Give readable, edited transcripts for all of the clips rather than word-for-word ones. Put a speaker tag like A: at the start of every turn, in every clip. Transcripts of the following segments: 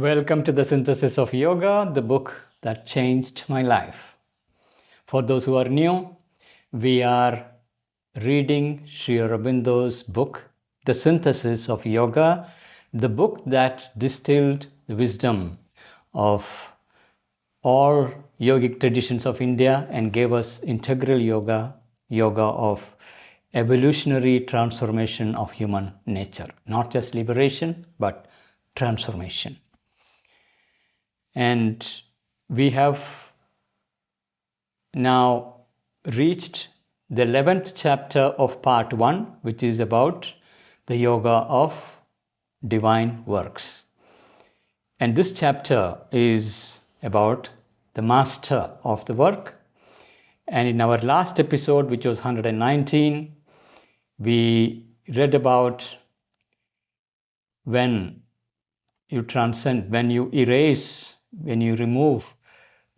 A: Welcome to the Synthesis of Yoga, the book that changed my life. For those who are new, we are reading Sri Aurobindo's book, The Synthesis of Yoga, the book that distilled the wisdom of all yogic traditions of India and gave us integral yoga of evolutionary transformation of human nature. Not just liberation, but transformation. And we have now reached the 11th chapter of part 1, which is about the yoga of divine works. And this chapter is about the master of the work. And in our last episode, which was 119, we read about when you transcend, when you erase, when you remove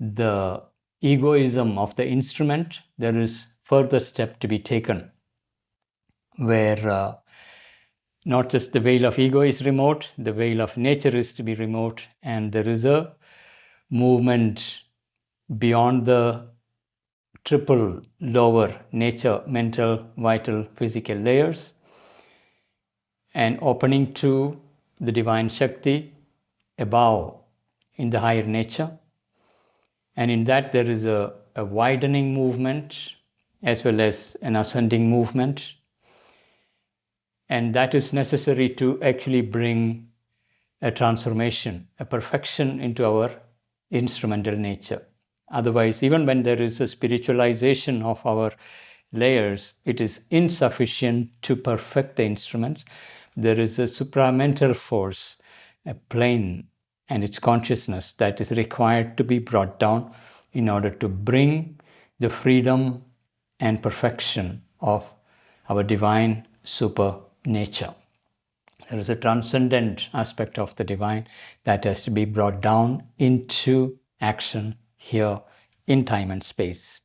A: the egoism of the instrument, there is further step to be taken where not just the veil of ego is removed, the veil of nature is to be removed, and there is a movement beyond the triple lower nature, mental, vital, physical layers, and opening to the divine Shakti above in the higher nature. And in that there is a widening movement as well as an ascending movement. And that is necessary to actually bring a transformation, a perfection into our instrumental nature. Otherwise, even when there is a spiritualization of our layers, it is insufficient to perfect the instruments. There is a supramental force, a plane, and its consciousness that is required to be brought down in order to bring the freedom and perfection of our divine super nature. There is a transcendent aspect of the divine that has to be brought down into action here in time and space.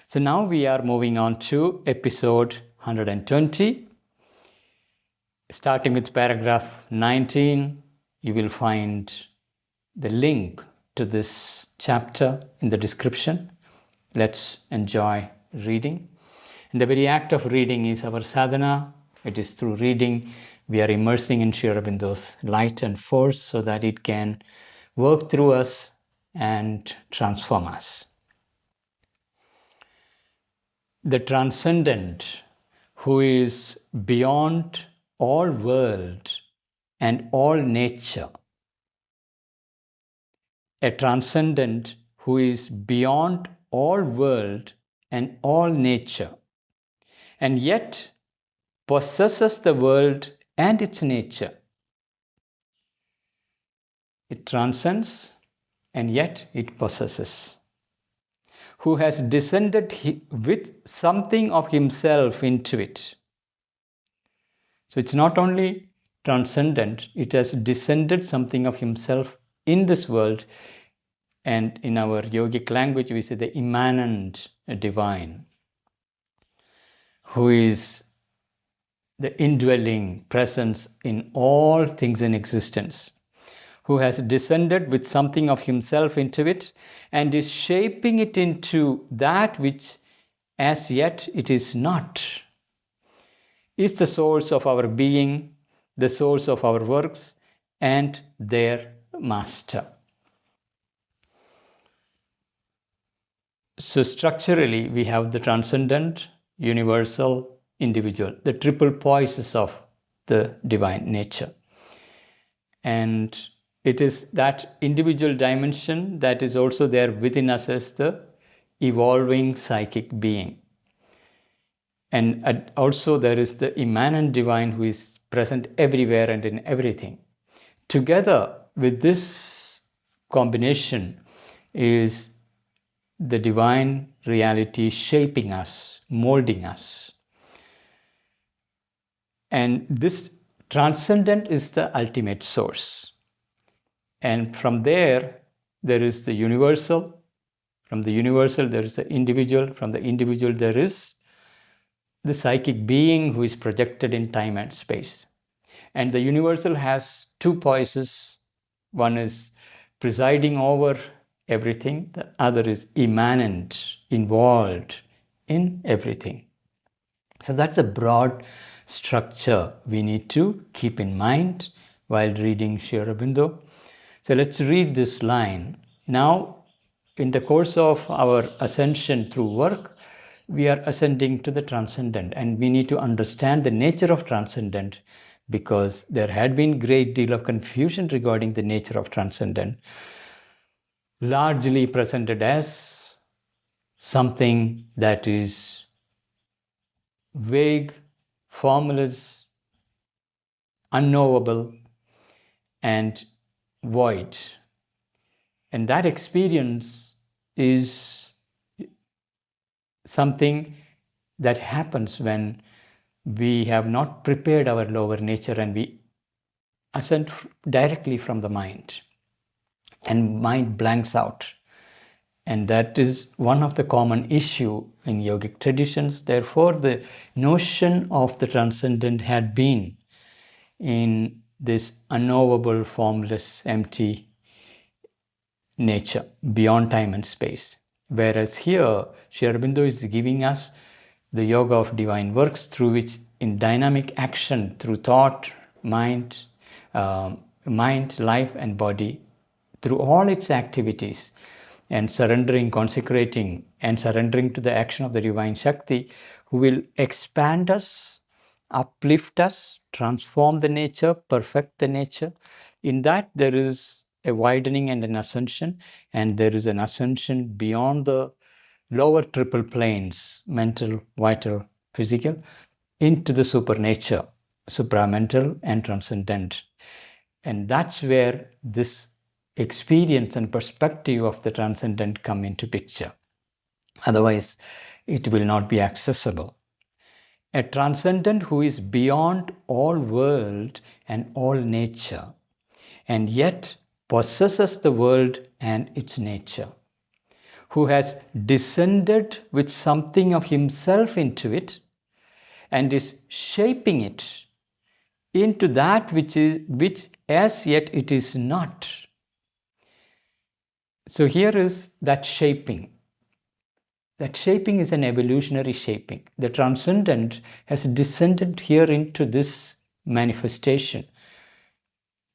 A: So now we are moving on to episode 120. Starting with paragraph 19, you will find the link to this chapter in the description. Let's enjoy reading. And the very act of reading is our sadhana. It is through reading we are immersing in Sri Aurobindo's light and force so that it can work through us and transform us. The Transcendent, who is beyond all world and all nature. A transcendent who is beyond all world and all nature, and yet possesses the world and its nature. It transcends and yet it possesses. Who has descended with something of himself into it. So it's not only transcendent, it has descended something of himself in this world. And in our yogic language, we say the immanent divine, who is the indwelling presence in all things in existence, who has descended with something of himself into it and is shaping it into that which as yet it is not, is the source of our being, the source of our works, and their master. So structurally, we have the transcendent, universal, individual, the triple poises of the divine nature. And it is that individual dimension that is also there within us as the evolving psychic being. And also there is the immanent divine who is present everywhere and in everything. Together with this combination is the divine reality shaping us, molding us. And this transcendent is the ultimate source. And from there is the universal. From the universal, there is the individual. From the individual, there is the psychic being who is projected in time and space. And the universal has two poises. One is presiding over everything, the other is immanent, involved in everything. So that's a broad structure we need to keep in mind while reading Sri Aurobindo. So let's read this line. Now, in the course of our ascension through work, we are ascending to the transcendent, and we need to understand the nature of transcendent, because there had been great deal of confusion regarding the nature of transcendent, largely presented as something that is vague, formless, unknowable, and void. And that experience is something that happens when we have not prepared our lower nature and we ascend directly from the mind, and mind blanks out. And that is one of the common issue in yogic traditions. Therefore, the notion of the transcendent had been in this unknowable, formless, empty nature beyond time and space. Whereas here, Sri Aurobindo is giving us the yoga of divine works, through which in dynamic action through thought, mind, life and body, through all its activities, and surrendering, consecrating, and surrendering to the action of the divine Shakti, who will expand us, uplift us, transform the nature, perfect the nature. In that, there is a widening and an ascension, and there is an ascension beyond the lower triple planes, mental, vital, physical, into the supernature, supramental and transcendent. And that's where this experience and perspective of the transcendent come into picture. Otherwise, it will not be accessible. A transcendent who is beyond all world and all nature, and yet possesses the world and its nature, who has descended with something of himself into it and is shaping it into that which as yet it is not. So here is that shaping. That shaping is an evolutionary shaping. The transcendent has descended here into this manifestation.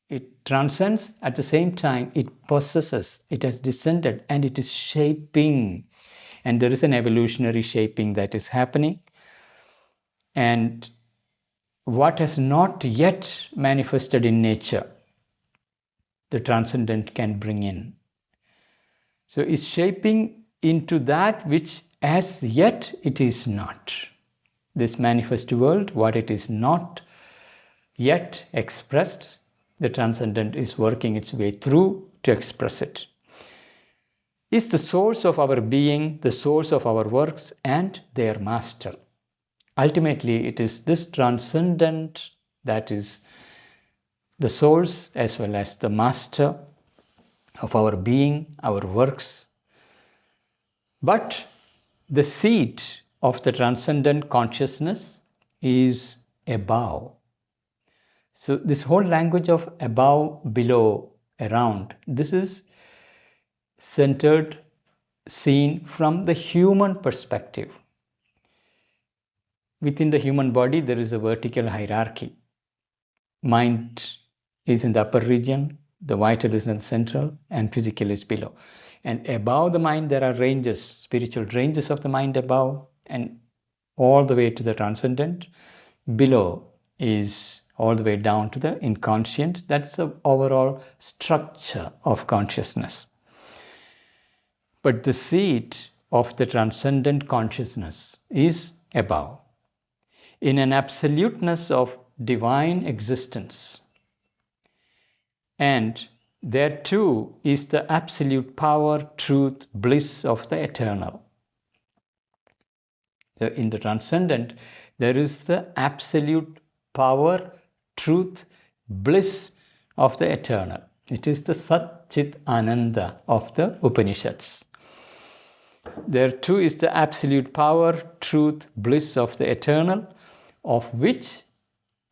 A: It transcends, at the same time it possesses, it has descended, and it is shaping. And there is an evolutionary shaping that is happening. And what has not yet manifested in nature, the transcendent can bring in. So it's shaping into that which as yet it is not. This manifest world, what it is not yet expressed, the transcendent is working its way through to express it. Is the source of our being, the source of our works, and their master. Ultimately, it is this transcendent that is the source as well as the master of our being, our works. But the seat of the transcendent consciousness is above. So this whole language of above, below, around, this is centered, seen from the human perspective. Within the human body, there is a vertical hierarchy. Mind is in the upper region, the vital is in the central, and physical is below. And above the mind, there are ranges, spiritual ranges of the mind above, and all the way to the transcendent. Below is all the way down to the inconscient. That's the overall structure of consciousness. But the seat of the transcendent consciousness is above, in an absoluteness of divine existence. And there too is the absolute power, truth, bliss of the eternal. So in the transcendent, there is the absolute power, truth, bliss of the eternal. It is the Sat Chit Ananda of the Upanishads. There too is the absolute power, truth, bliss of the eternal, of which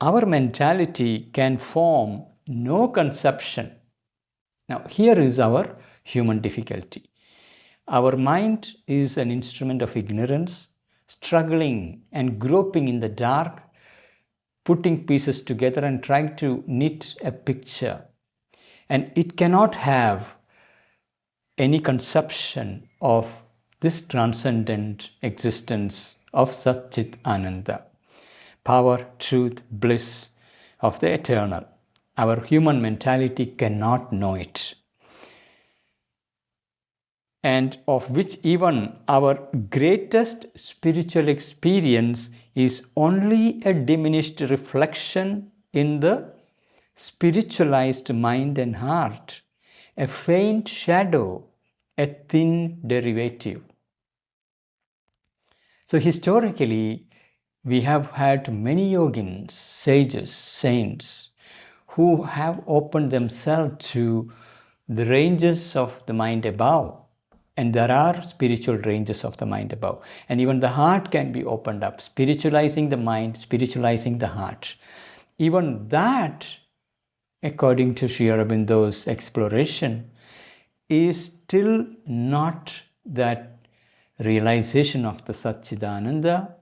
A: our mentality can form no conception Now, here is our human difficulty. Our mind is an instrument of ignorance, struggling and groping in the dark, putting pieces together and trying to knit a picture. And it cannot have any conception of this transcendent existence of Satchit Ananda, power, truth, bliss of the eternal. Our human mentality cannot know it, and of which even our greatest spiritual experience is only a diminished reflection in the spiritualized mind and heart, a faint shadow, a thin derivative. So historically, we have had many yogins, sages, saints, who have opened themselves to the ranges of the mind above. And there are spiritual ranges of the mind above. And even the heart can be opened up, spiritualizing the mind, spiritualizing the heart. Even that, according to Sri Aurobindo's exploration, is still not that realization of the Satchidananda.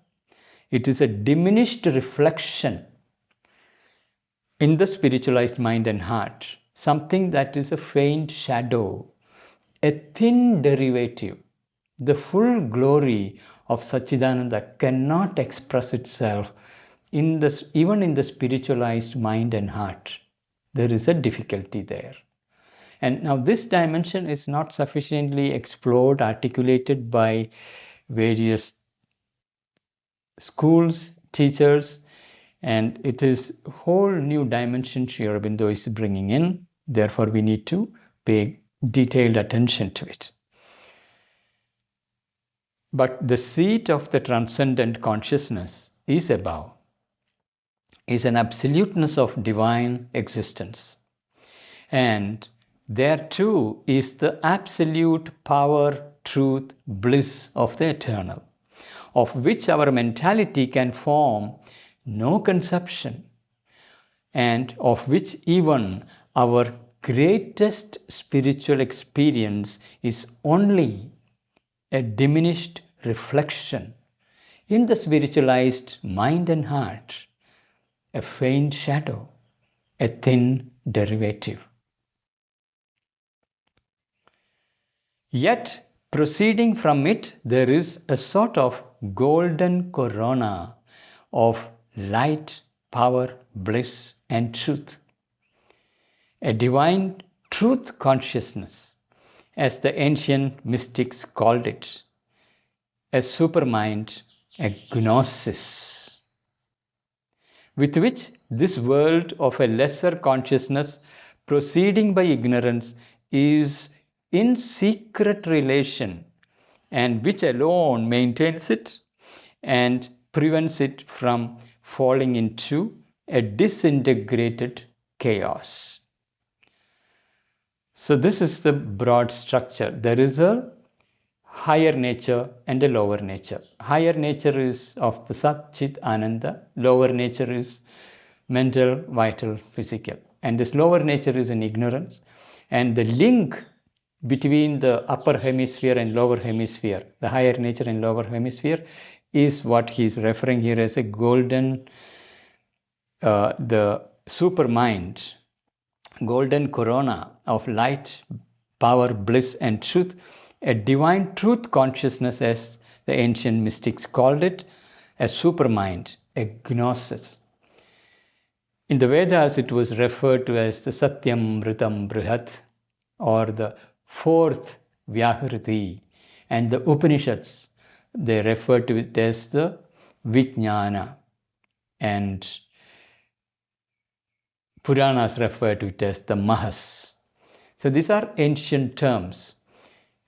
A: It is a diminished reflection in the spiritualized mind and heart, something that is a faint shadow, a thin derivative. The full glory of Satchidananda cannot express itself even in the spiritualized mind and heart. There is a difficulty there. And now this dimension is not sufficiently explored, articulated by various schools, teachers, and it is a whole new dimension Sri Aurobindo is bringing in. Therefore, we need to pay detailed attention to it. But the seat of the transcendent consciousness is above, is an absoluteness of divine existence. And there too is the absolute power, truth, bliss of the eternal, of which our mentality can form no conception, and of which even our greatest spiritual experience is only a diminished reflection in the spiritualized mind and heart, a faint shadow, a thin derivative. Yet, proceeding from it, there is a sort of golden corona of light, power, bliss, and truth. A divine truth consciousness, as the ancient mystics called it, a supermind, a gnosis, with which this world of a lesser consciousness proceeding by ignorance is in secret relation, and which alone maintains it and prevents it from falling into a disintegrated chaos. So this is the broad structure. There is a higher nature and a lower nature. Higher nature is of the Sat Chit Ananda. Lower nature is mental, vital, physical. And this lower nature is in ignorance. And the link between the upper hemisphere and lower hemisphere, the higher nature and lower hemisphere, is what he is referring here as a golden, the supermind, golden corona of light, power, bliss, and truth, a divine truth consciousness, as the ancient mystics called it, a supermind, a gnosis. In the Vedas, it was referred to as the Satyam Ritam Brihat, or the fourth Vyahriti, and the Upanishads, they refer to it as the Vijnana, and Puranas refer to it as the Mahas. So these are ancient terms,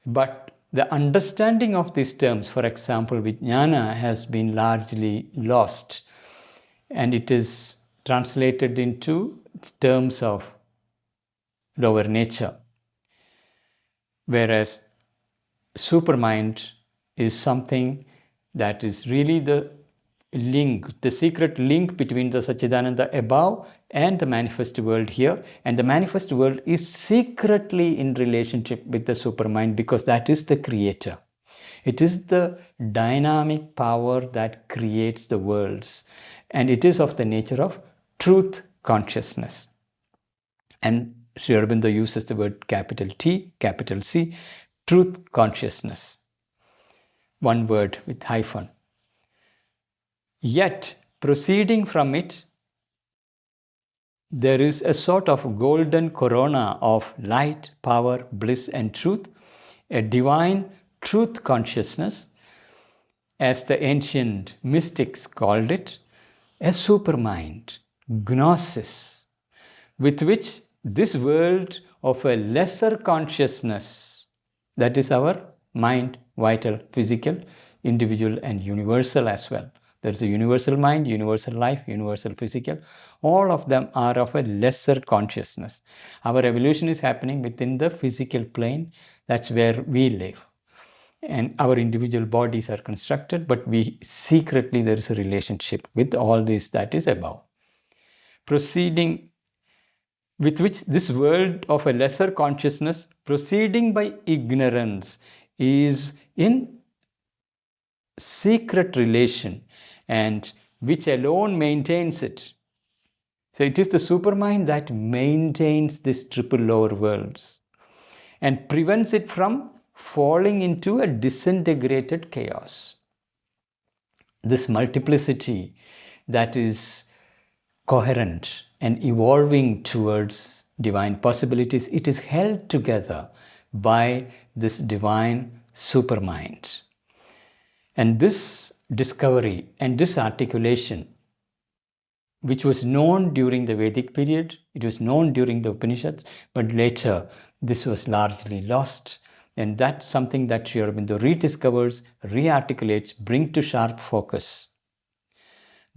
A: but the understanding of these terms, for example, Vijnana, has been largely lost, and it is translated into terms of lower nature. Whereas supermind is something that is really the link, the secret link between the Satchidananda above and the manifest world here. And the manifest world is secretly in relationship with the supermind because that is the creator. It is the dynamic power that creates the worlds, and it is of the nature of truth consciousness. And Sri Aurobindo uses the word capital T, capital C, truth consciousness. One word with hyphen. Yet, proceeding from it, there is a sort of golden corona of light, power, bliss, and truth, a divine truth consciousness, as the ancient mystics called it, a supermind, gnosis, with which this world of a lesser consciousness, that is our mind, vital, physical, individual, and universal as well. There's a universal mind, universal life, universal physical. All of them are of a lesser consciousness. Our evolution is happening within the physical plane. That's where we live. And our individual bodies are constructed, but we secretly, there is a relationship with all this that is above. Proceeding with which this world of a lesser consciousness, proceeding by ignorance, is in secret relation, and which alone maintains it. So it is the supermind that maintains these triple lower worlds and prevents it from falling into a disintegrated chaos. This multiplicity that is coherent and evolving towards divine possibilities, it is held together by this divine supermind. And this discovery and this articulation, which was known during the Vedic period, it was known during the Upanishads, but later this was largely lost. And that's something that Sri Aurobindo rediscovers, rearticulates, brings to sharp focus.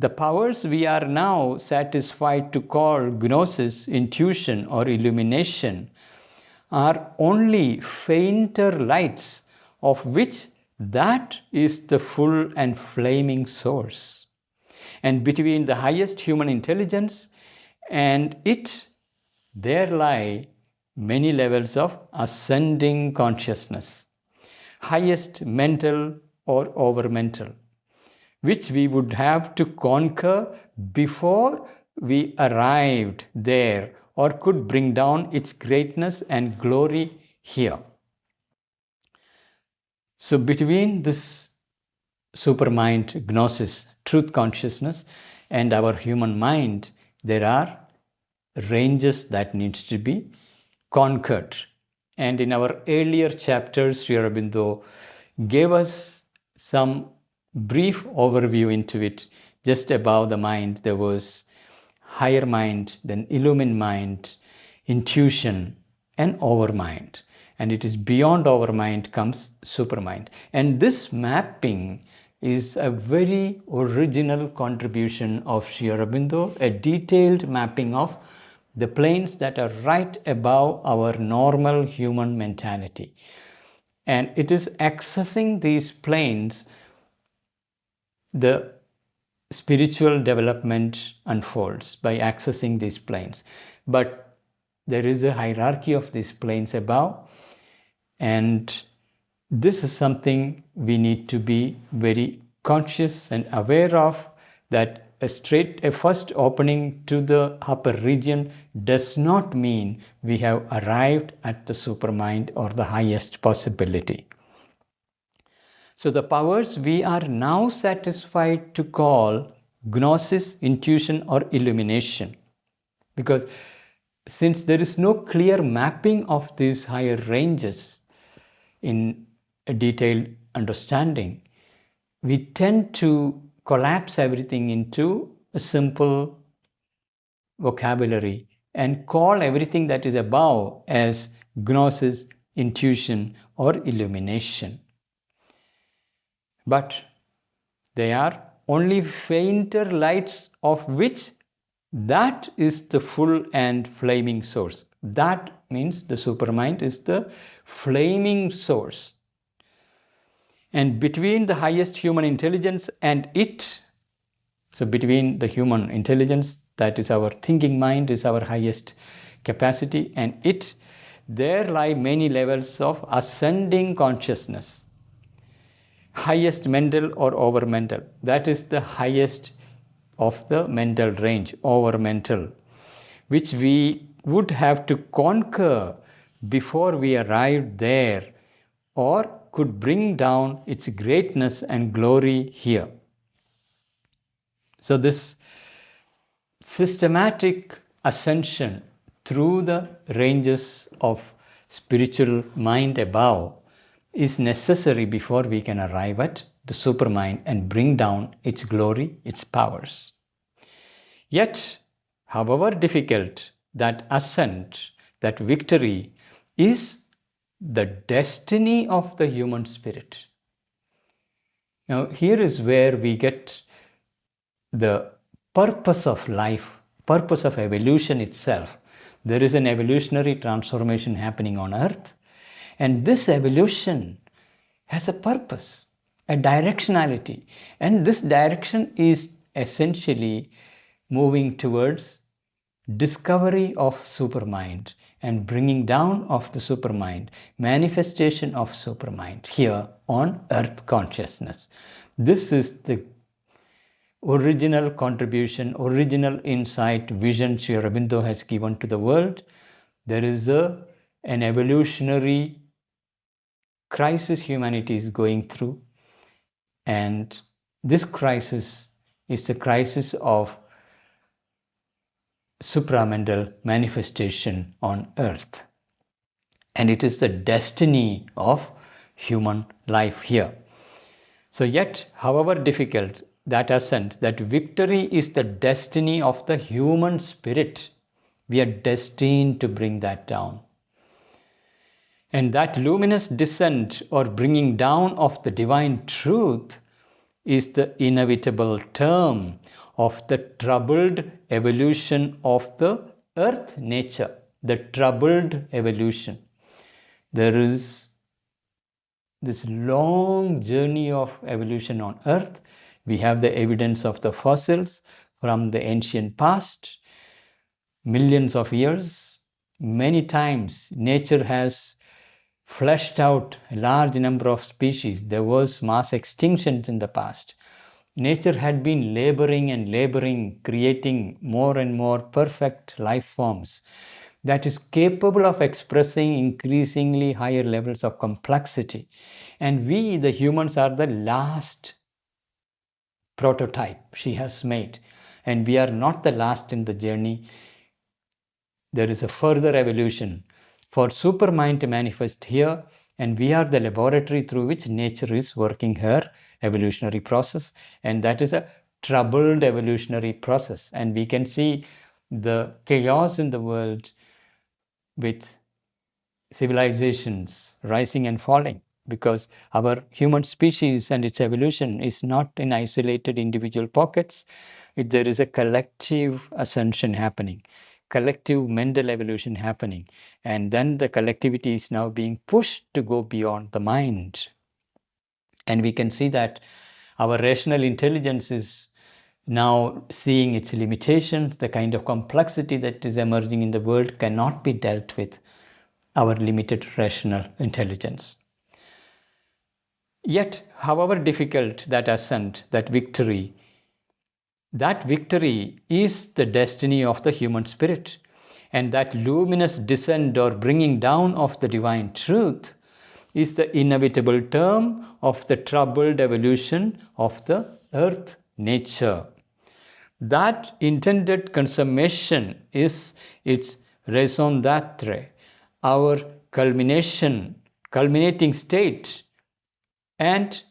A: The powers we are now satisfied to call gnosis, intuition, or illumination are only fainter lights, of which that is the full and flaming source. And between the highest human intelligence and it, there lie many levels of ascending consciousness, highest mental or overmental, which we would have to conquer before we arrived there or could bring down its greatness and glory here. So between this supermind, gnosis, truth consciousness, and our human mind, there are ranges that needs to be conquered. And in our earlier chapters, Sri Aurobindo gave us some brief overview into it. Just above the mind, there was higher mind, then illumined mind, intuition, and overmind. And it is beyond overmind comes supermind. And this mapping is a very original contribution of Sri Aurobindo, a detailed mapping of the planes that are right above our normal human mentality. And it is accessing these planes, the spiritual development unfolds by accessing these planes. But there is a hierarchy of these planes above, and this is something we need to be very conscious and aware of, that a first opening to the upper region does not mean we have arrived at the supermind or the highest possibility. So the powers we are now satisfied to call gnosis, intuition, or illumination, because since there is no clear mapping of these higher ranges in a detailed understanding, we tend to collapse everything into a simple vocabulary and call everything that is above as gnosis, intuition, or illumination. But they are only fainter lights, of which that is the full and flaming source. That means the supermind is the flaming source. And between the highest human intelligence and it, So between the human intelligence, that is our thinking mind, is our highest capacity, and there lie many levels of ascending consciousness. Highest mental or over mental, that is the highest of the mental range, over mental, which we would have to conquer before we arrived there, or could bring down its greatness and glory here. So this systematic ascension through the ranges of spiritual mind above is necessary before we can arrive at the supermind and bring down its glory, its powers. Yet, however difficult that ascent, that victory, is the destiny of the human spirit. Now, here is where we get the purpose of life, purpose of evolution itself. There is an evolutionary transformation happening on earth, and this evolution has a purpose, a directionality, and this direction is essentially moving towards discovery of supermind and bringing down of the supermind, manifestation of supermind here on earth consciousness. This is the original contribution, original insight, vision Sri Aurobindo has given to the world. There is an evolutionary crisis humanity is going through, and this crisis is the crisis of supramental manifestation on earth, and it is the destiny of human life here. So yet, however difficult that ascent, that victory is the destiny of the human spirit. We are destined to bring that down. And that luminous descent or bringing down of the divine truth is the inevitable term of the troubled evolution of the earth nature, the troubled evolution. There is this long journey of evolution on earth. We have the evidence of the fossils from the ancient past, millions of years. Many times nature has fleshed out a large number of species. There was mass extinctions in the past. Nature had been laboring, creating more and more perfect life forms that is capable of expressing increasingly higher levels of complexity. And we, the humans, are the last prototype she has made. And we are not the last in the journey. There is a further evolution for supermind to manifest here, and we are the laboratory through which nature is working her evolutionary process, and that is a troubled evolutionary process. And we can see the chaos in the world with civilizations rising and falling, because our human species and its evolution is not in isolated individual pockets. There is a collective ascension happening, collective mental evolution happening, and then the collectivity is now being pushed to go beyond the mind. And we can see that our rational intelligence is now seeing its limitations. The kind of complexity that is emerging in the world cannot be dealt with our limited rational intelligence. Yet, however difficult that ascent, that victory is the destiny of the human spirit. And that luminous descent or bringing down of the divine truth is the inevitable term of the troubled evolution of the earth nature. That intended consummation is its raison d'être, our culminating state, and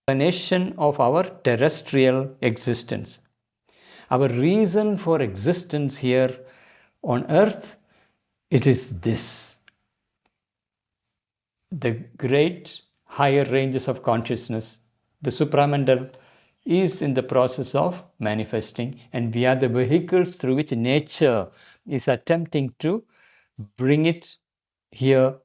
A: explanation of our terrestrial existence. Our reason for existence here on earth, it is this. The great higher ranges of consciousness, the supramental, is in the process of manifesting, and we are the vehicles through which nature is attempting to bring it here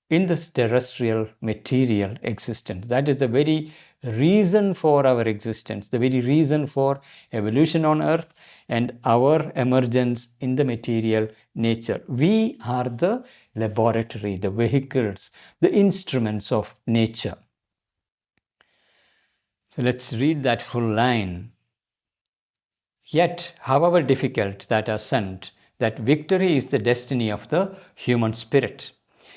A: in this terrestrial material existence. That is the very reason for our existence, the very reason for evolution on earth and our emergence in the material nature. We are the laboratory, the vehicles, the instruments of nature. So let's read that full line. Yet, however difficult that ascent, that victory is the destiny of the human spirit,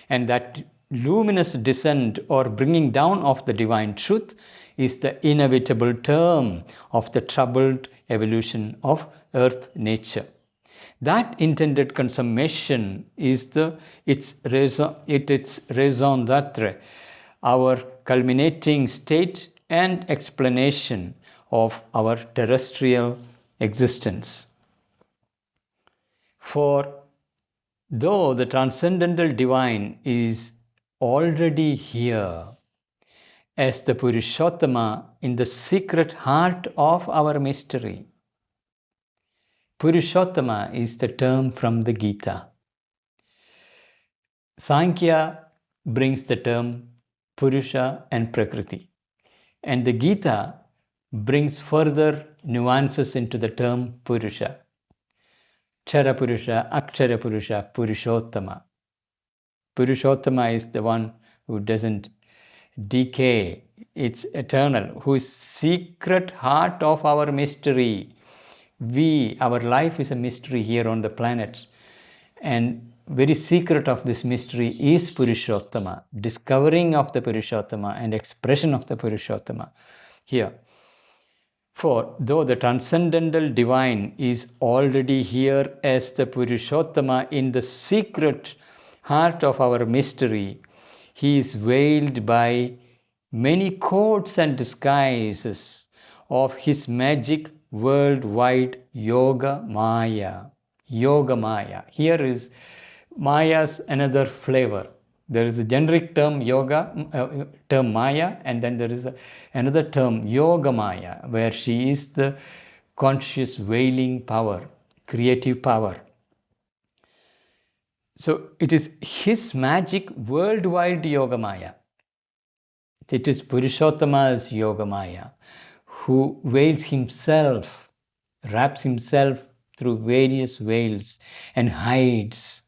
A: and that luminous descent or bringing down of the divine truth is the inevitable term of the troubled evolution of earth nature. That intended consummation is its raison d'etre, our culminating state and explanation of our terrestrial existence. For though the transcendental divine is already here as the Purushottama in the secret heart of our mystery. Purushottama is the term from the Gita. Sankhya brings the term Purusha and Prakriti. And the Gita brings further nuances into the term Purusha. Kshara Purusha, Akshara Purusha, Purushottama. Purushottama is the one who doesn't decay, it's eternal, who is secret heart of our mystery. Our life is a mystery here on the planet, and very secret of this mystery is Purushottama, discovering of the Purushottama and expression of the Purushottama here. For though the transcendental divine is already here as the Purushottama in the secret heart of our mystery, he is veiled by many coats and disguises of his magic worldwide Yoga Maya. Yoga Maya. Here is Maya's another flavor. There is a generic term yoga, term Maya, and then there is another term Yoga Maya, where she is the conscious veiling power, creative power. So it is his magic worldwide Yoga Maya. It is Purushottama's Yoga Maya, who veils himself, wraps himself through various veils and hides.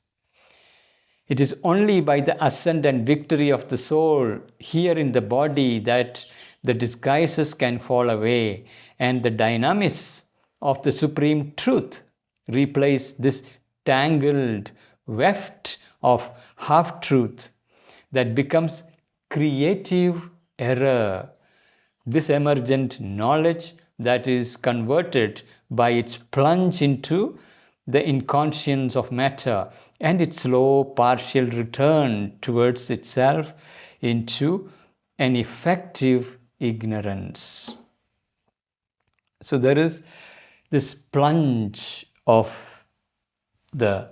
A: It is only by the ascent and victory of the soul here in the body that the disguises can fall away and the dynamics of the supreme truth replace this tangled weft of half-truth that becomes creative error. This emergent knowledge that is converted by its plunge into the inconscience of matter and its slow partial return towards itself into an effective ignorance. So there is this plunge of the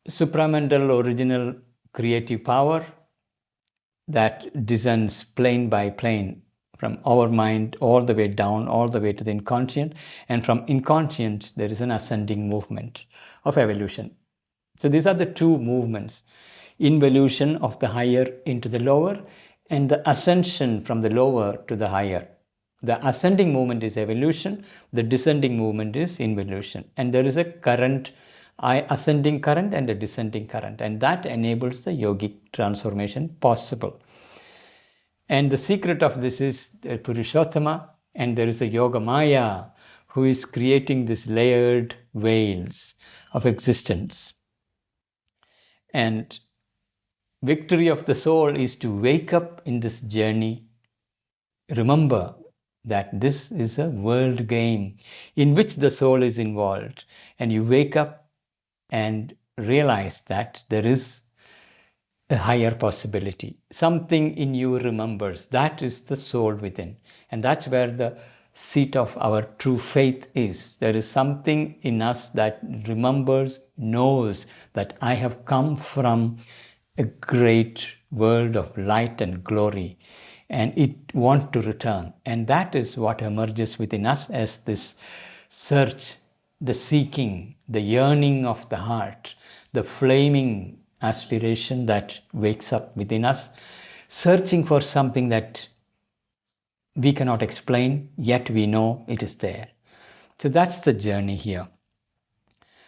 A: supramental original creative power that descends plane by plane from our mind all the way down, all the way to the inconscient, and from inconscient there is an ascending movement of evolution. So these are the two movements, involution of the higher into the lower and the ascension from the lower to the higher. The ascending movement is evolution, the descending movement is involution, and there is a current, ascending current and a descending current, and that enables the yogic transformation possible. And the secret of this is the Purushottama, and there is a Yoga Maya who is creating these layered veils of existence. And victory of the soul is to wake up in this journey. Remember that this is a world game in which the soul is involved, and you wake up and realize that there is a higher possibility. Something in you remembers. That is the soul within. And that's where the seat of our true faith is. There is something in us that remembers, knows that I have come from a great world of light and glory, and it wants to return. And that is what emerges within us as this search, the seeking, the yearning of the heart, the flaming aspiration that wakes up within us, searching for something that we cannot explain, yet we know it is there. So that's the journey here.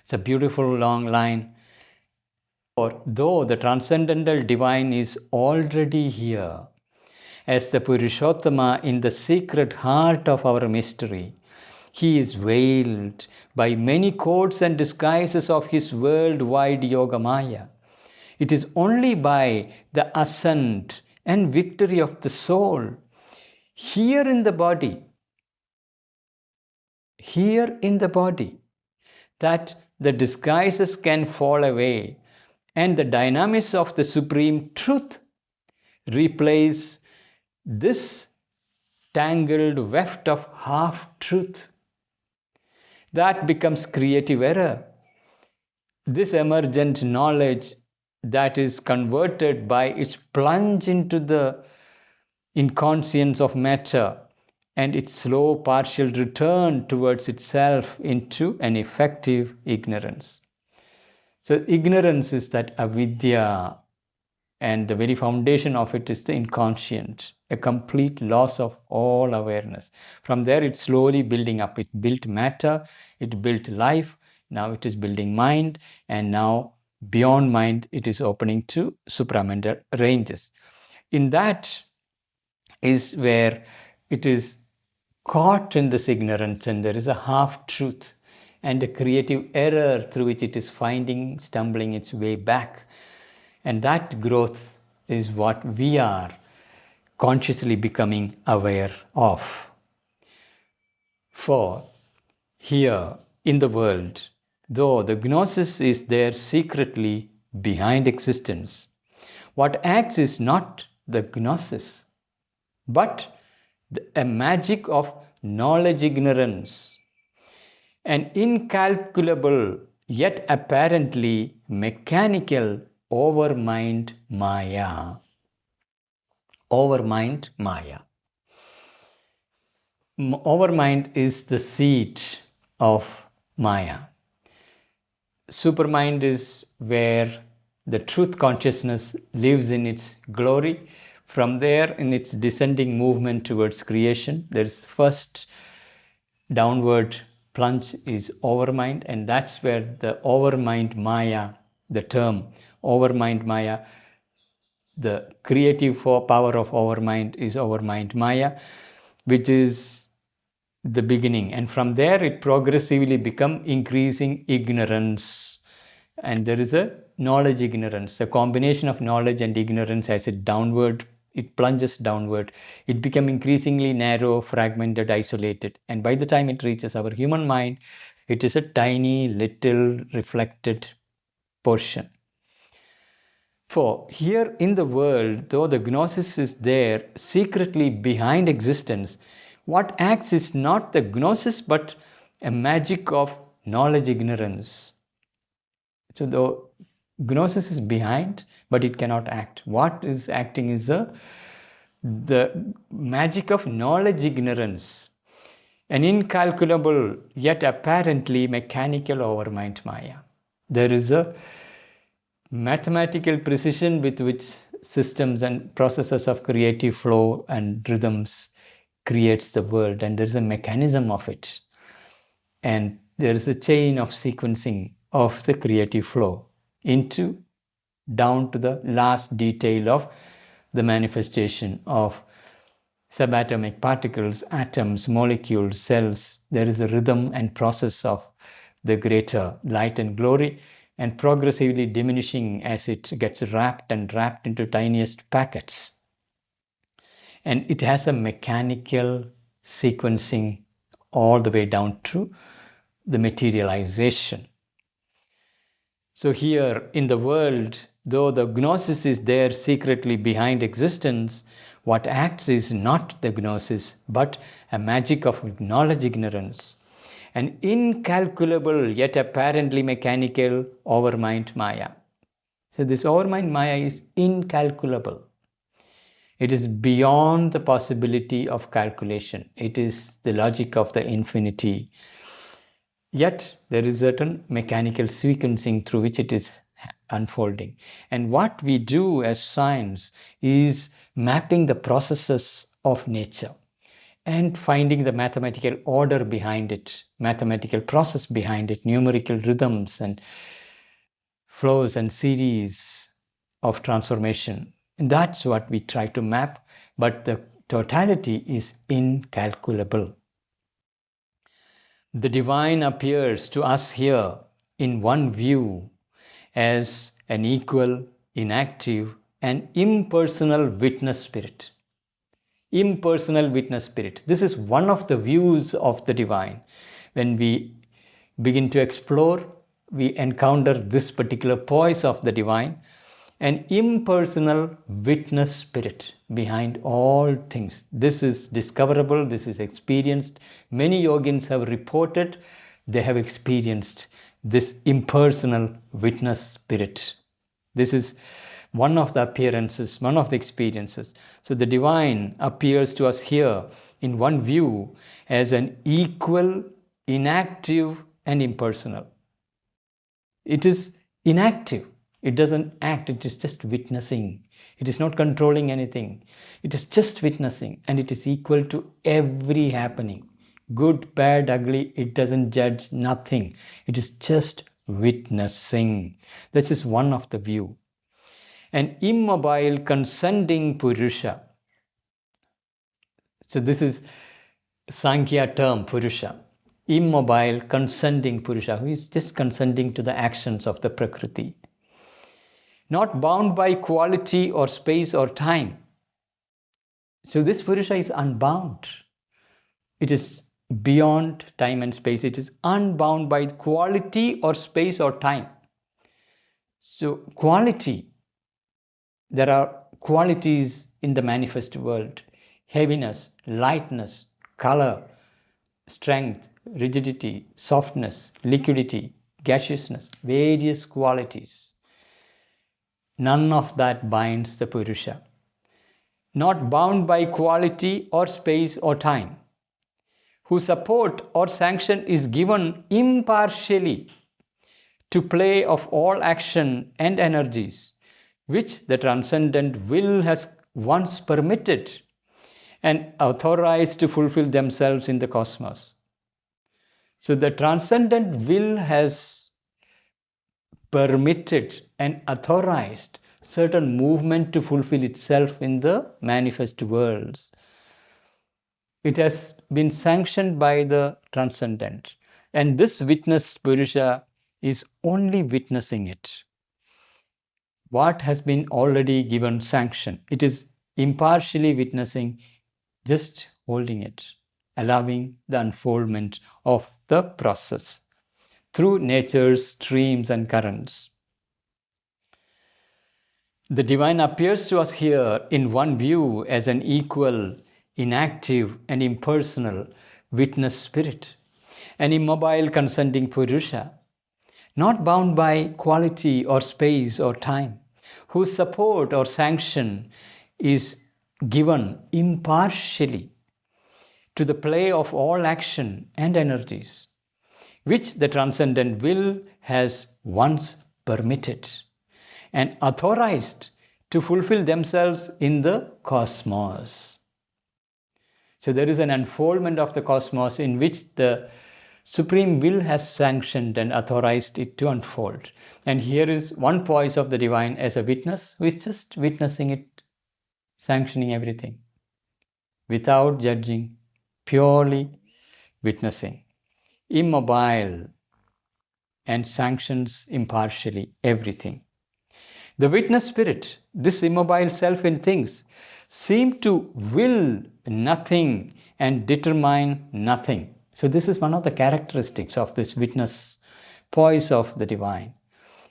A: It's a beautiful long line. For though the transcendental divine is already here, as the Purushottama in the secret heart of our mystery, he is veiled by many codes and disguises of his worldwide Yoga Maya. It is only by the ascent and victory of the soul here in the body, that the disguises can fall away and the dynamics of the supreme truth replace this tangled weft of half-truth. That becomes creative error. This emergent knowledge that is converted by its plunge into the inconscience of matter and its slow partial return towards itself into an effective ignorance. So ignorance is that avidya, and the very foundation of it is the inconscient, a complete loss of all awareness. From there it's slowly building up. It built matter, it built life, now it is building mind, and now beyond mind it is opening to supramental ranges. In that is where it is caught in this ignorance, and there is a half-truth and a creative error through which it is stumbling its way back. And that growth is what we are consciously becoming aware of. For here in the world, though the gnosis is there secretly behind existence, what acts is not the gnosis, but a magic of knowledge ignorance, an incalculable yet apparently mechanical overmind Maya. Overmind Maya. Overmind is the seat of Maya. Supermind is where the truth consciousness lives in its glory. From there, in its descending movement towards creation, there is first downward plunge is overmind, and that's where the overmind Maya, the term overmind Maya, the creative power of overmind is overmind Maya, which is the beginning. And from there it progressively become increasing ignorance. And there is a knowledge ignorance, a combination of knowledge and ignorance. As it plunges downward, it becomes increasingly narrow, fragmented, isolated. And by the time it reaches our human mind, it is a tiny little reflected portion. For here in the world, though the gnosis is there secretly behind existence, what acts is not the gnosis but a magic of knowledge ignorance. So though gnosis is behind, but it cannot act. What is acting is the magic of knowledge ignorance, an incalculable yet apparently mechanical overmind Maya. There is a mathematical precision with which systems and processes of creative flow and rhythms creates the world, and there is a mechanism of it, and there is a chain of sequencing of the creative flow down to the last detail of the manifestation of subatomic particles, atoms, molecules, cells. There is a rhythm and process of the greater light and glory, and progressively diminishing as it gets wrapped into tiniest packets. And it has a mechanical sequencing all the way down to the materialization. So here in the world, though the gnosis is there secretly behind existence, what acts is not the gnosis, but a magic of knowledge ignorance, an incalculable yet apparently mechanical overmind Maya. So this overmind Maya is incalculable. It is beyond the possibility of calculation. It is the logic of the infinity. Yet there is certain mechanical sequencing through which it is unfolding. And what we do as science is mapping the processes of nature. and finding the mathematical order behind it, mathematical process behind it, numerical rhythms and flows and series of transformation. And that's what we try to map, but the totality is incalculable. The divine appears to us here in one view as an equal, inactive, and impersonal witness spirit. Impersonal witness spirit. This is one of the views of the divine. When we begin to explore, we encounter this particular poise of the divine, an impersonal witness spirit behind all things. This is discoverable, this is experienced. Many yogins have reported they have experienced this impersonal witness spirit. This is one of the appearances, one of the experiences. So the divine appears to us here in one view as an equal, inactive, and impersonal. It is inactive. It doesn't act, it is just witnessing. It is not controlling anything. It is just witnessing, and it is equal to every happening. Good, bad, ugly, it doesn't judge nothing. It is just witnessing. This is one of the view. An immobile, consenting Purusha. So this is Sankhya term, Purusha. Immobile, consenting Purusha, who is just consenting to the actions of the Prakriti. Not bound by quality or space or time. So this Purusha is unbound. It is beyond time and space. It is unbound by quality or space or time. So quality, there are qualities in the manifest world. Heaviness, lightness, color, strength, rigidity, softness, liquidity, gaseousness, various qualities. None of that binds the Purusha. Not bound by quality or space or time. Whose support or sanction is given impartially to play of all action and energies, which the transcendent will has once permitted and authorized to fulfill themselves in the cosmos. So the transcendent will has permitted and authorized certain movement to fulfill itself in the manifest worlds. It has been sanctioned by the transcendent, and this witness Purusha is only witnessing it. What has been already given sanction, it is impartially witnessing, just holding it, allowing the unfoldment of the process through nature's streams and currents. The divine appears to us here in one view as an equal, inactive, and impersonal witness spirit, an immobile, consenting Purusha, not bound by quality or space or time, whose support or sanction is given impartially to the play of all action and energies, which the transcendent will has once permitted and authorized to fulfill themselves in the cosmos. So there is an unfoldment of the cosmos in which the Supreme Will has sanctioned and authorized it to unfold. And here is one poise of the divine as a witness who is just witnessing it, sanctioning everything without judging, purely witnessing, immobile, and sanctions impartially everything. The witness spirit, this immobile self in things, seem to will nothing and determine nothing. So this is one of the characteristics of this witness poise of the divine.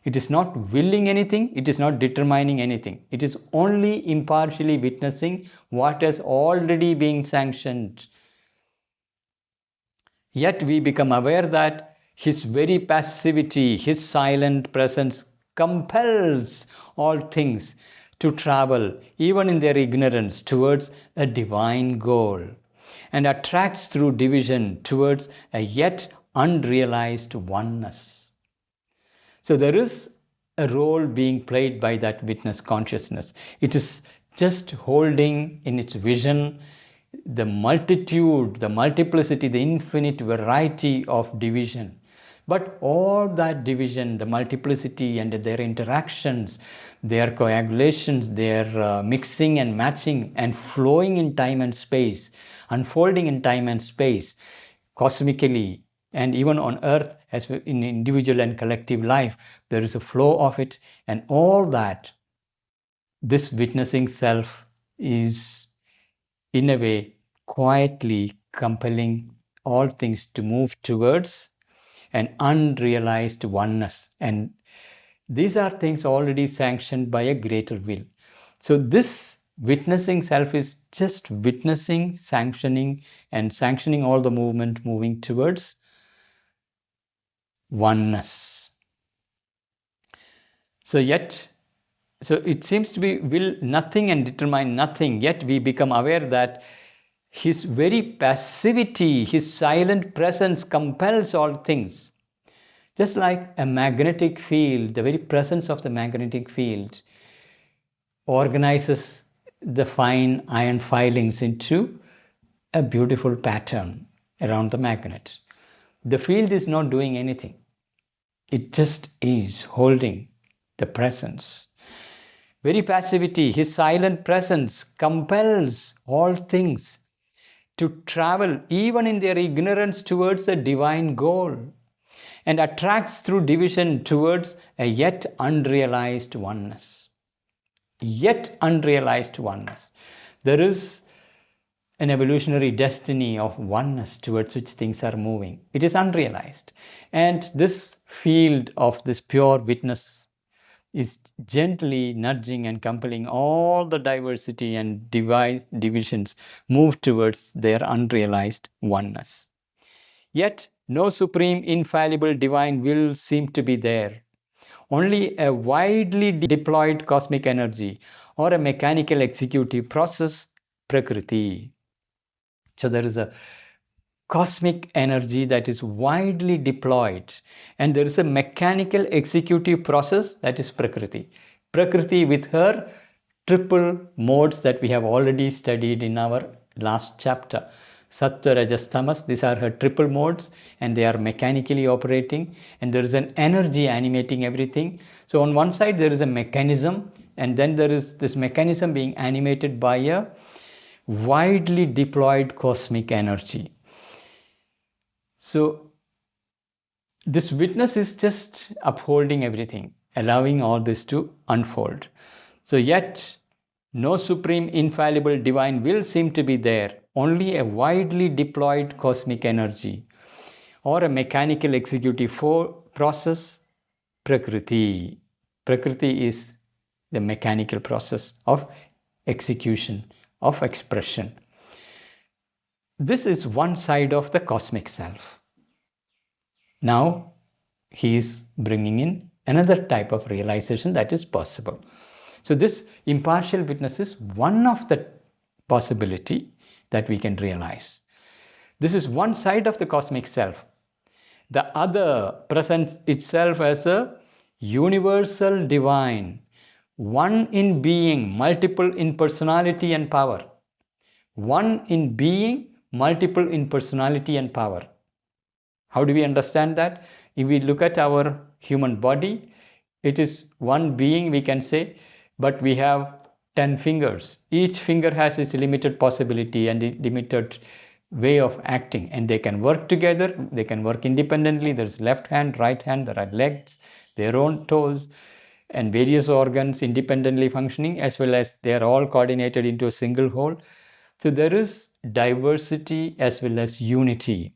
A: It is not willing anything, it is not determining anything. It is only impartially witnessing what has already been sanctioned. Yet we become aware that his very passivity, his silent presence compels all things to travel, even in their ignorance, towards a divine goal, and attracts through division towards a yet unrealized oneness. So there is a role being played by that witness consciousness. It is just holding in its vision the multitude, the multiplicity, the infinite variety of division. But all that division, the multiplicity and their interactions, their coagulations, their mixing and matching and flowing in time and space, unfolding in time and space, cosmically, and even on earth, as in individual and collective life, there is a flow of it. And all that, this witnessing self is, in a way, quietly compelling all things to move towards an unrealized oneness. And these are things already sanctioned by a greater will. So this witnessing self is just witnessing, sanctioning, and sanctioning all the movement moving towards oneness. So it seems to be will nothing and determine nothing, yet we become aware that his very passivity, his silent presence compels all things. Just like a magnetic field, the very presence of the magnetic field organizes the fine iron filings into a beautiful pattern around the magnet. The field is not doing anything. It just is holding the presence. Very passivity, his silent presence compels all things to travel even in their ignorance towards a divine goal, and attracts through division towards a yet unrealized oneness. Yet unrealized oneness. There is an evolutionary destiny of oneness towards which things are moving. It is unrealized. And this field of this pure witness is gently nudging and compelling all the diversity and divisions move towards their unrealized oneness. Yet no supreme, infallible divine will seem to be there. Only a widely deployed cosmic energy or a mechanical executive process, Prakriti. So there is a cosmic energy that is widely deployed, and there is a mechanical executive process that is Prakriti. Prakriti with her triple modes that we have already studied in our last chapter. Sattva, Rajas, Tamas, these are her triple modes, and they are mechanically operating, and there is an energy animating everything. So on one side there is a mechanism, and then there is this mechanism being animated by a widely deployed cosmic energy. So this witness is just upholding everything, allowing all this to unfold. So yet no supreme, infallible divine will seem to be there. Only a widely deployed cosmic energy or a mechanical executive process, Prakriti. Prakriti is the mechanical process of execution, of expression. This is one side of the cosmic self. Now he is bringing in another type of realization that is possible. So this impartial witness is one of the possibility that we can realize. This is one side of the cosmic self. The other presents itself as a universal divine, one in being, multiple in personality and power. One in being, multiple in personality and power. How do we understand that? If we look at our human body, it is one being, we can say, but we have 10 fingers. Each finger has its limited possibility and limited way of acting, and they can work together, they can work independently. There's left hand, right hand, there are legs, their own toes, and various organs independently functioning, as well as they are all coordinated into a single whole. So there is diversity as well as unity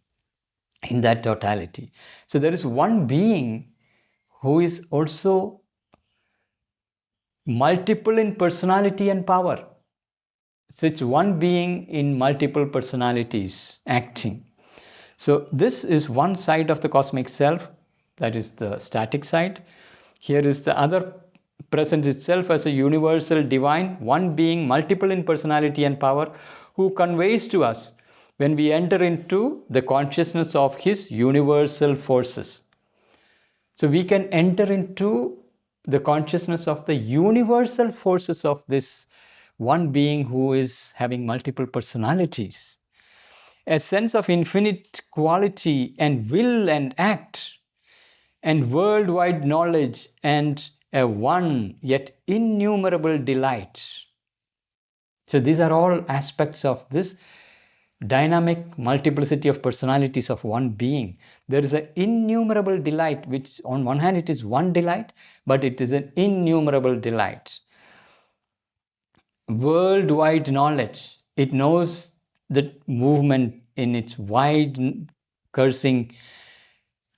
A: in that totality. So there is one being who is also multiple in personality and power. So it's one being in multiple personalities acting. So this is one side of the cosmic self, that is the static side. Here is the other presents itself as a universal divine, one being multiple in personality and power, who conveys to us when we enter into the consciousness of his universal forces. So we can enter into the consciousness of the universal forces of this one being who is having multiple personalities, a sense of infinite quality and will and act, and worldwide knowledge, and a one yet innumerable delight. So these are all aspects of this dynamic multiplicity of personalities of one being. There is an innumerable delight, which on one hand it is one delight, but it is an innumerable delight. Worldwide knowledge, it knows the movement in its wide cursing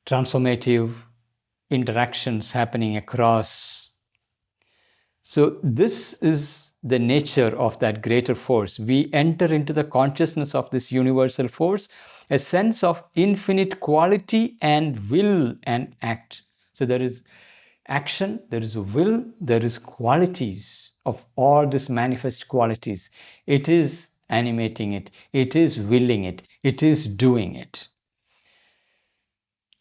A: transformative interactions happening across. So this is the nature of that greater force. We enter into the consciousness of this universal force, a sense of infinite quality and will and act. So there is action, there is will, there is qualities of all these manifest qualities. It is animating it, it is willing it, it is doing it.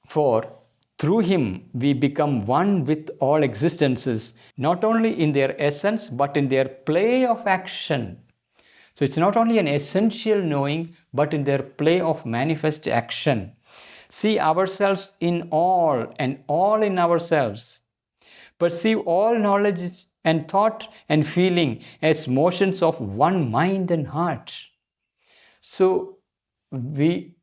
A: For through him we become one with all existences, not only in their essence but in their play of action. So it's not only an essential knowing but in their play of manifest action. See ourselves in all and all in ourselves. Perceive all knowledge and thought and feeling as motions of one mind and heart. So we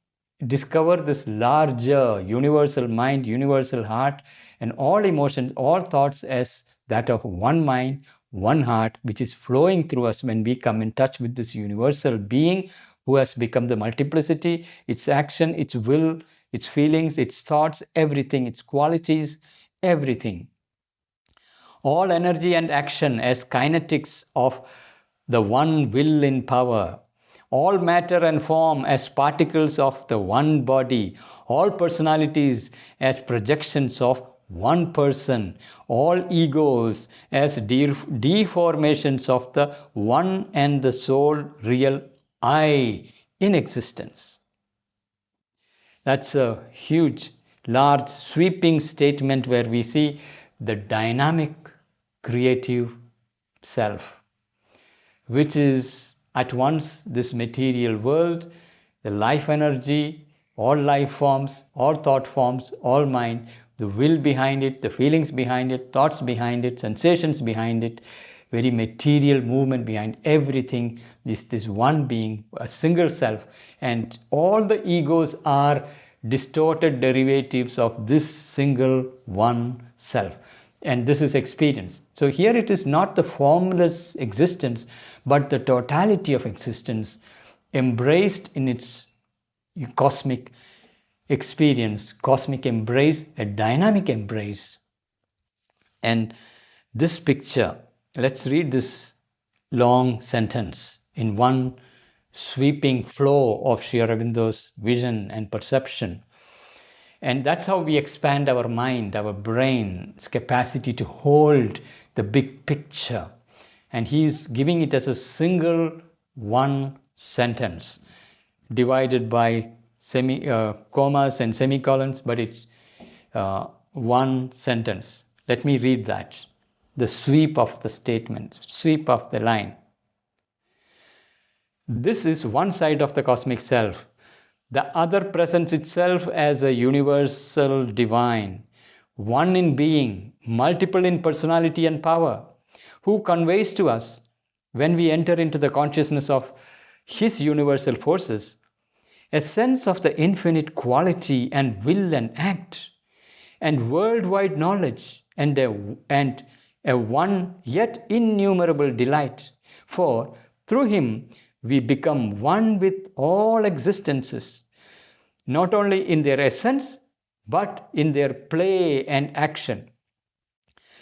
A: discover this larger universal mind, universal heart, and all emotions, all thoughts as that of one mind, one heart, which is flowing through us when we come in touch with this universal being who has become the multiplicity, its action, its will, its feelings, its thoughts, everything, its qualities, everything. All energy and action as kinetics of the one will in power. All matter and form as particles of the one body, all personalities as projections of one person, all egos as deformations of the one and the sole real I in existence. That's a huge, large, sweeping statement where we see the dynamic, creative self, which is at once this material world, the life energy, all life forms, all thought forms, all mind, the will behind it, the feelings behind it, thoughts behind it, sensations behind it, very material movement behind everything is this one being, a single self, and all the egos are distorted derivatives of this single one self. And this is experience. So here it is not the formless existence, but the totality of existence embraced in its cosmic experience, cosmic embrace, a dynamic embrace. And this picture, let's read this long sentence in one sweeping flow of Sri Aurobindo's vision and perception. And that's how we expand our mind, our brain's capacity to hold the big picture. And he's giving it as a single one sentence, divided by commas and semicolons, but it's one sentence. Let me read that. The sweep of the statement, sweep of the line. This is one side of the cosmic self. The other presents itself as a universal divine, one in being, multiple in personality and power, who conveys to us, when we enter into the consciousness of his universal forces, a sense of the infinite quality and will and act, and worldwide knowledge, and a one yet innumerable delight. For through him we become one with all existences, not only in their essence, but in their play and action.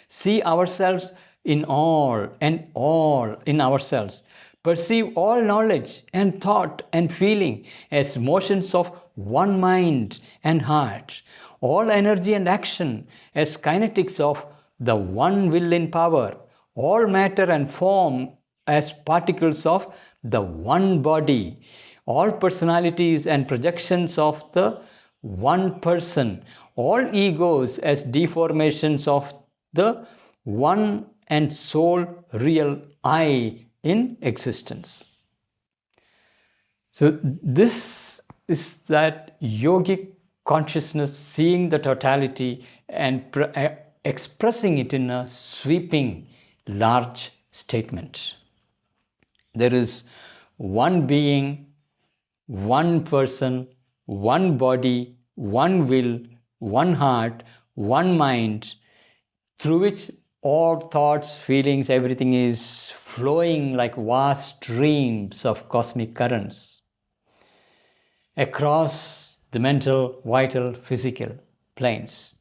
A: See ourselves in all and all in ourselves. Perceive all knowledge and thought and feeling as motions of one mind and heart. All energy and action as kinetics of the one will in power. All matter and form as particles of the one body. All personalities and projections of the one person. All egos as deformations of the one and sole real I in existence. So this is that yogic consciousness seeing the totality and expressing it in a sweeping, large statement. There is one being, one person, one body, one will, one heart, one mind, through which all thoughts, feelings, everything is flowing like vast streams of cosmic currents across the mental, vital, physical planes.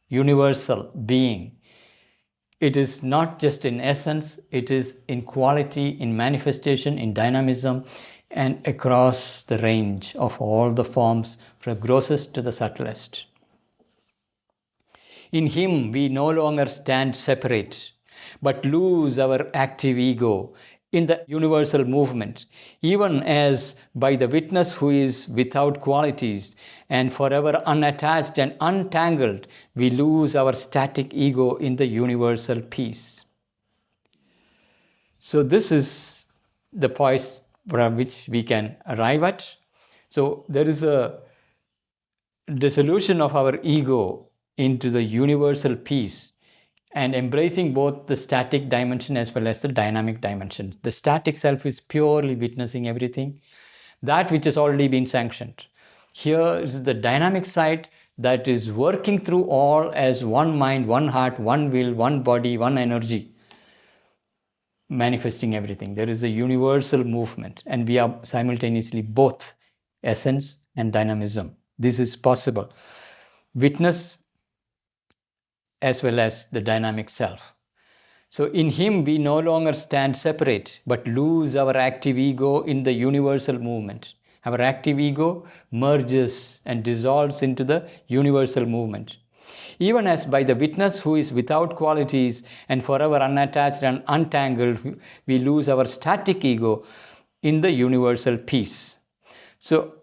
A: Universal being. It is not just in essence, it is in quality, in manifestation, in dynamism, and across the range of all the forms, from the grossest to the subtlest. In Him, we no longer stand separate, but lose our active ego in the universal movement, even as by the witness who is without qualities and forever unattached and untangled, we lose our static ego in the universal peace. So this is the point from which we can arrive at. So there is a dissolution of our ego into the universal peace and embracing both the static dimension as well as the dynamic dimension. The static self is purely witnessing everything, that which has already been sanctioned. Here is the dynamic side that is working through all as one mind, one heart, one will, one body, one energy, manifesting everything. There is a universal movement, and we are simultaneously both essence and dynamism. This is possible. Witness as well as the dynamic self. So in Him we no longer stand separate, but lose our active ego in the universal movement. Our active ego merges and dissolves into the universal movement. Even as by the witness who is without qualities and forever unattached and untangled, we lose our static ego in the universal peace. So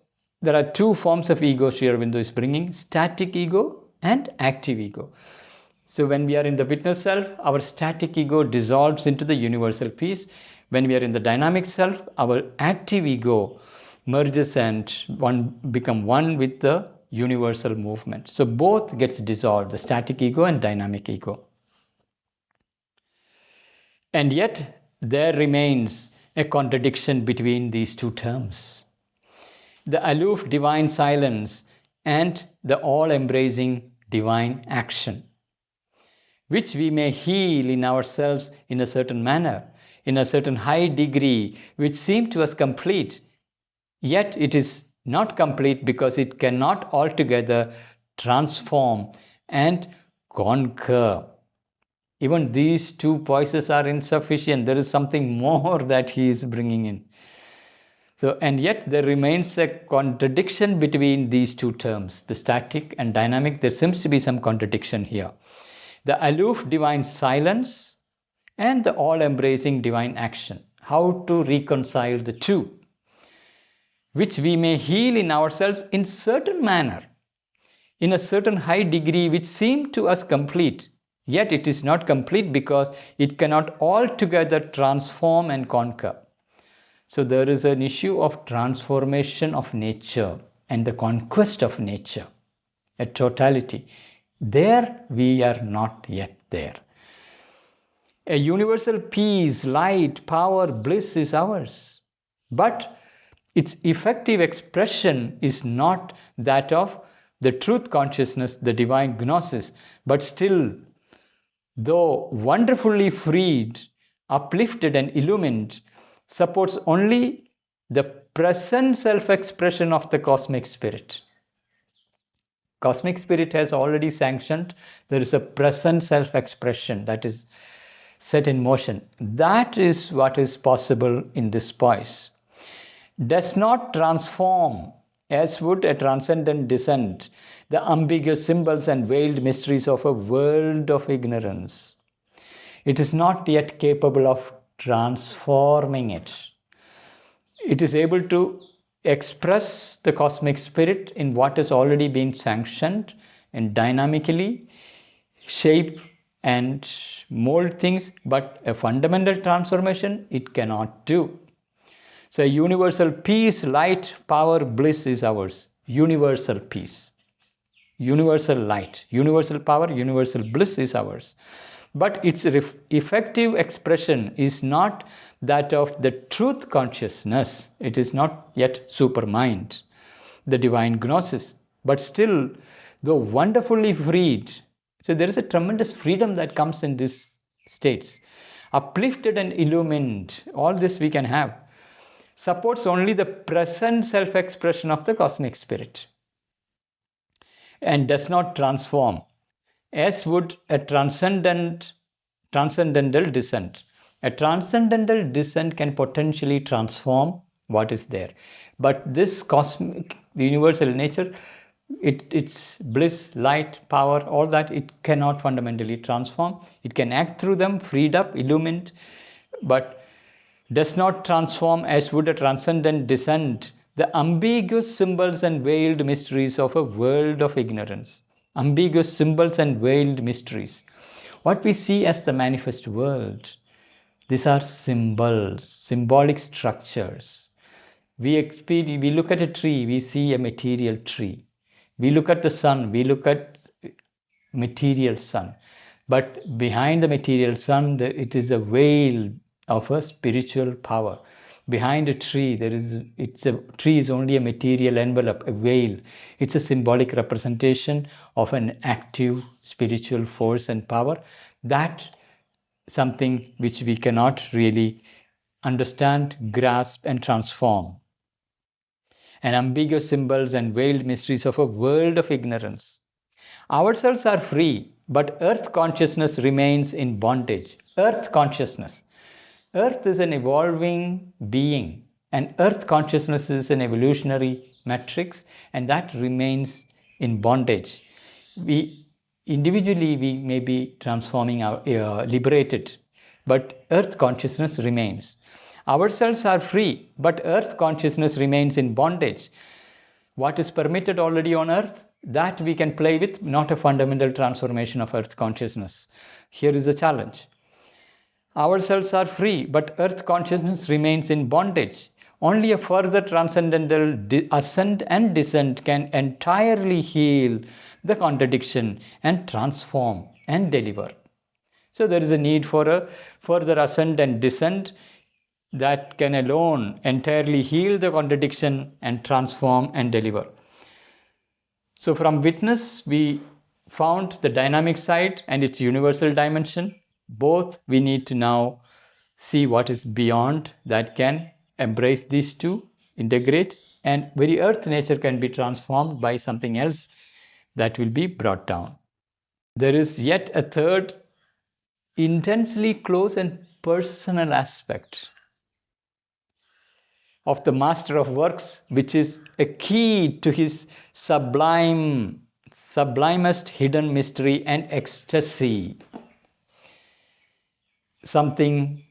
A: there are two forms of ego Sri Aurobindo is bringing, static ego and active ego. So when we are in the witness self, our static ego dissolves into the universal peace. When we are in the dynamic self, our active ego merges and become one with the universal movement. So both gets dissolved, the static ego and dynamic ego. And yet there remains a contradiction between these two terms. The aloof divine silence and the all-embracing divine action, which we may heal in ourselves in a certain manner, in a certain high degree, which seems to us complete, yet it is not complete because it cannot altogether transform and conquer. Even these two voices are insufficient. There is something more that he is bringing in. So, and yet there remains a contradiction between these two terms, the static and dynamic. There seems to be some contradiction here. The aloof divine silence and the all-embracing divine action. How to reconcile the two, which we may heal in ourselves in certain manner, in a certain high degree, which seem to us complete, yet it is not complete because it cannot altogether transform and conquer. So there is an issue of transformation of nature and the conquest of nature, a totality. There we are not yet there. A universal peace, light, power, bliss is ours, but its effective expression is not that of the truth consciousness, the divine gnosis, but still, though wonderfully freed, uplifted and illumined, supports only the present self-expression of the cosmic spirit. Cosmic spirit has already sanctioned. There is a present self-expression that is set in motion. That is what is possible in this voice. Does not transform, as would a transcendent descent, the ambiguous symbols and veiled mysteries of a world of ignorance. It is not yet capable of transforming it. It is able to express the cosmic spirit in what has already been sanctioned and dynamically shape and mold things, but a fundamental transformation it cannot do. So a universal peace, light, power, bliss is ours. Universal peace, universal light, universal power, universal bliss is ours. But its effective expression is not that of the truth consciousness. It is not yet supermind, the divine gnosis, but still, though wonderfully freed. So there is a tremendous freedom that comes in these states. Uplifted and illumined, all this we can have. Supports only the present self-expression of the cosmic spirit and does not transform, as would a transcendental descent. A transcendental descent can potentially transform what is there. But this cosmic, the universal nature, its bliss, light, power, all that, it cannot fundamentally transform. It can act through them, freed up, illumined, but does not transform as would a transcendent descent the ambiguous symbols and veiled mysteries of a world of ignorance. Ambiguous symbols and veiled mysteries. What we see as the manifest world, these are symbols, symbolic structures. We look at a tree, we see a material tree. We look at the sun, we look at material sun. But behind the material sun, it is a veil of a spiritual power. Behind a tree, tree is only a material envelope, a veil. It's a symbolic representation of an active spiritual force and power. That something which we cannot really understand, grasp, and transform. And ambiguous symbols and veiled mysteries of a world of ignorance. Ourselves are free, but earth consciousness remains in bondage. Earth consciousness. Earth is an evolving being, and earth consciousness is an evolutionary matrix, and that remains in bondage. Individually, we may be transforming liberated, but earth consciousness remains. Ourselves are free, but earth consciousness remains in bondage. What is permitted already on earth, that we can play with, not a fundamental transformation of earth consciousness. Here is the challenge. Ourselves are free, but earth consciousness remains in bondage. Only a further transcendental ascent and descent can entirely heal the contradiction and transform and deliver. So there is a need for a further ascent and descent that can alone entirely heal the contradiction and transform and deliver. So from witness, we found the dynamic side and its universal dimension. Both we need to now see what is beyond that can embrace these two, integrate, and very earth nature can be transformed by something else that will be brought down. There is yet a third, intensely close and personal aspect of the master of works, which is a key to his sublimest hidden mystery and ecstasy. Something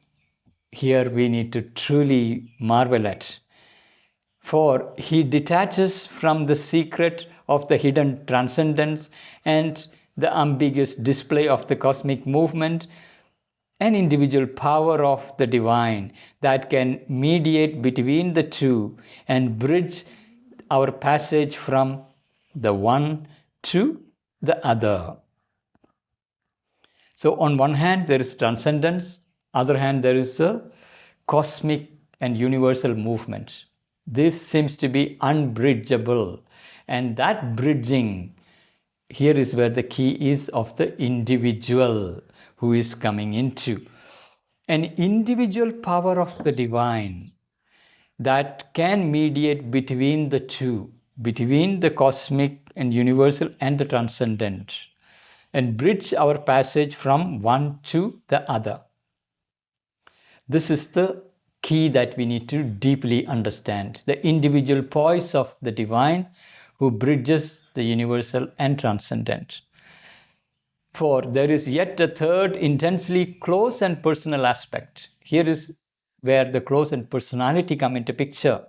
A: here we need to truly marvel at. For he detaches from the secret of the hidden transcendence and the ambiguous display of the cosmic movement, an individual power of the divine that can mediate between the two and bridge our passage from the one to the other. So on one hand, there is transcendence. Other hand, there is a cosmic and universal movement. This seems to be unbridgeable. And that bridging, here is where the key is of the individual who is coming into. An individual power of the divine that can mediate between the two, between the cosmic and universal and the transcendent, and bridge our passage from one to the other. This is the key that we need to deeply understand. The individual poise of the divine who bridges the universal and transcendent. For there is yet a third, intensely close and personal aspect. Here is where the close and personality come into picture.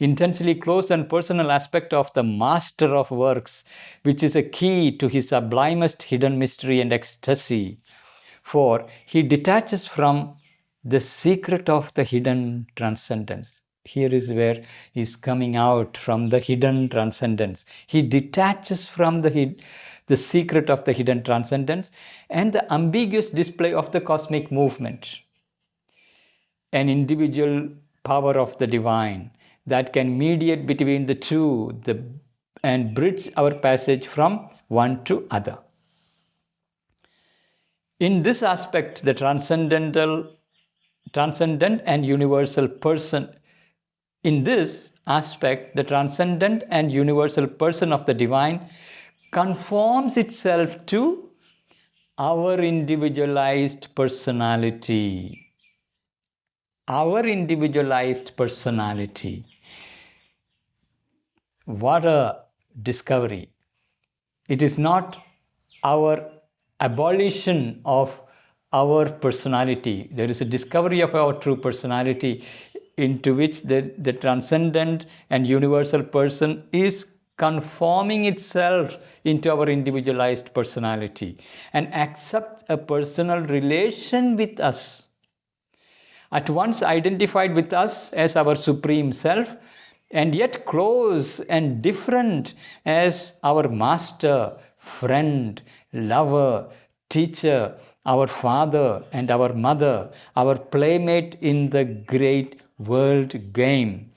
A: intensely close and personal aspect of the master of works, which is a key to his sublimest hidden mystery and ecstasy. For he detaches from the secret of the hidden transcendence. Here is where he's coming out from the hidden transcendence. He detaches from the secret of the hidden transcendence and the ambiguous display of the cosmic movement, an individual power of the divine that can mediate between the two and bridge our passage from one to other. In this aspect, the transcendent and universal person, in this aspect, the transcendent and universal person of the divine conforms itself to our individualized personality. Our individualized personality. What a discovery. It is not our abolition of our personality. There is a discovery of our true personality into which the transcendent and universal person is conforming itself into our individualized personality and accept a personal relation with us, at once identified with us as our supreme self, and yet close and different as our master, friend, lover, teacher, our father and our mother, our playmate in the great world game,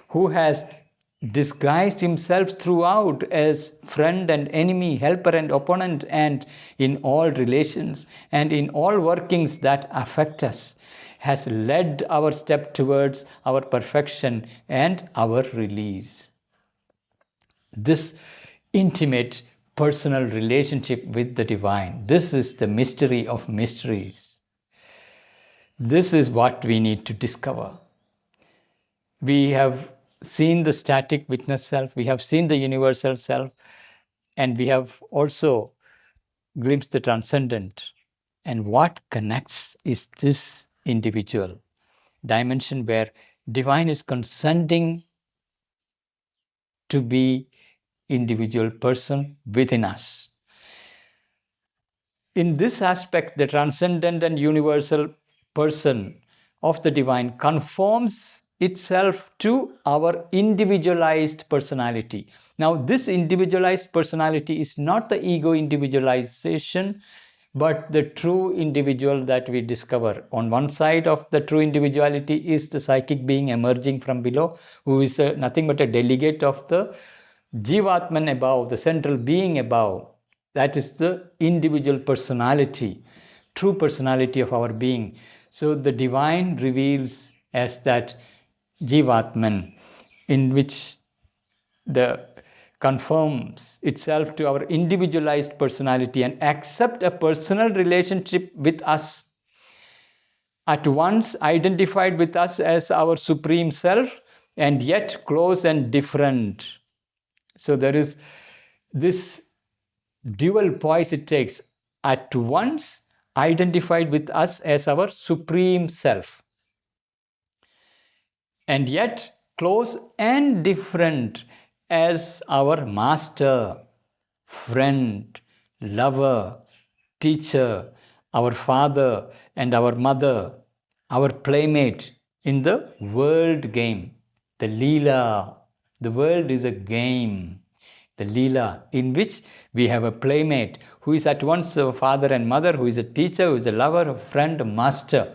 A: who has disguised himself throughout as friend and enemy, helper and opponent, and in all relations and in all workings that affect us, has led our step towards our perfection and our release. This intimate personal relationship with the divine, this is the mystery of mysteries. This is what we need to discover. We have seen the static witness self, we have seen the universal self, and we have also glimpsed the transcendent. And what connects is this individual dimension where divine is consenting to be individual person within us. In this aspect, the transcendent and universal person of the divine conforms itself to our individualized personality. Now, this individualized personality is not the ego individualization, but the true individual that we discover. On one side of the true individuality is the psychic being emerging from below, who is nothing but a delegate of the Jivatman above, the central being above. That is the individual personality, true personality of our being. So the divine reveals as that Jivatman, in which the conforms itself to our individualized personality and accept a personal relationship with us, at once identified with us as our supreme self and yet close and different. So there is this dual poise it takes, at once identified with us as our supreme self and yet close and different as our master, friend, lover, teacher, our father and our mother, our playmate in the world game, the Leela. The world is a game, the Leela, in which we have a playmate who is at once a father and mother, who is a teacher, who is a lover, a friend, a master,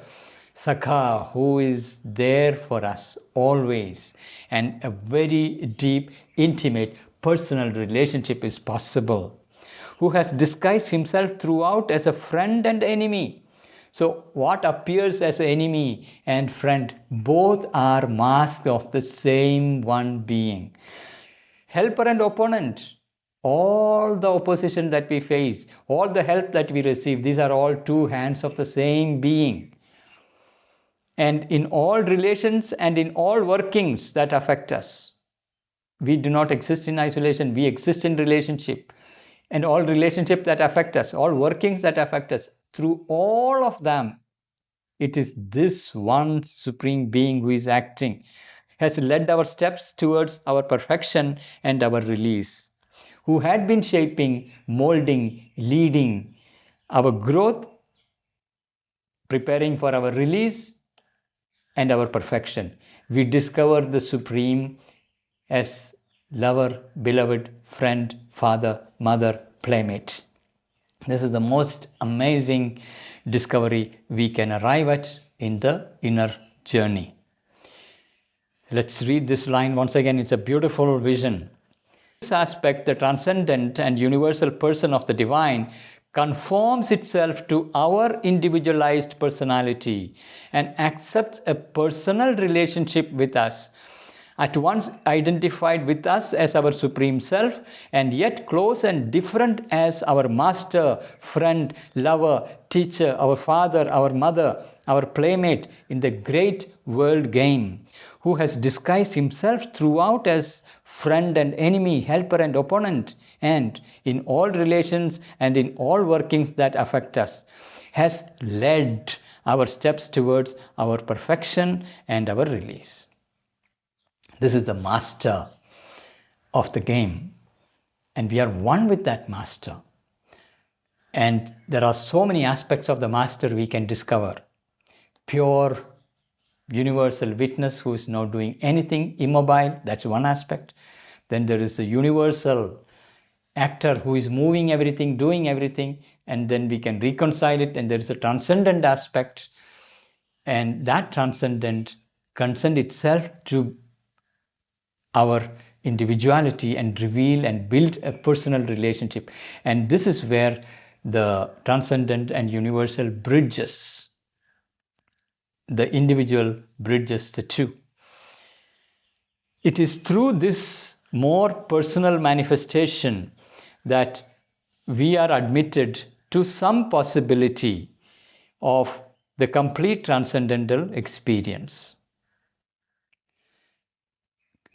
A: Sakha, who is there for us always. And a very deep, intimate, personal relationship is possible, who has disguised himself throughout as a friend and enemy. So what appears as enemy and friend, both are masks of the same one being. Helper and opponent, all the opposition that we face, all the help that we receive, these are all two hands of the same being. And in all relations and in all workings that affect us, we do not exist in isolation, we exist in relationship. And all relationships that affect us, all workings that affect us, through all of them, it is this one supreme being who is acting. has led our steps towards our perfection and our release, who had been shaping, molding, leading our growth, preparing for our release and our perfection. We discover the Supreme as lover, beloved, friend, father, mother, playmate. This is the most amazing discovery we can arrive at in the inner journey. Let's read this line once again. It's a beautiful vision. This aspect, the transcendent and universal person of the divine, conforms itself to our individualized personality and accepts a personal relationship with us, at once identified with us as our supreme self and yet close and different as our master, friend, lover, teacher, our father, our mother, our playmate in the great world game, who has disguised himself throughout as friend and enemy, helper and opponent, and in all relations and in all workings that affect us, has led our steps towards our perfection and our release. This is the master of the game, and we are one with that master. And there are so many aspects of the master we can discover. Pure universal witness who is not doing anything, immobile, that's one aspect. Then there is a universal actor who is moving everything, doing everything, and then we can reconcile it. And there is a transcendent aspect, and that transcendent consent itself to our individuality and reveal and build a personal relationship. And this is where the transcendent and universal bridges, the individual bridges the two. It is through this more personal manifestation that we are admitted to some possibility of the complete transcendental experience.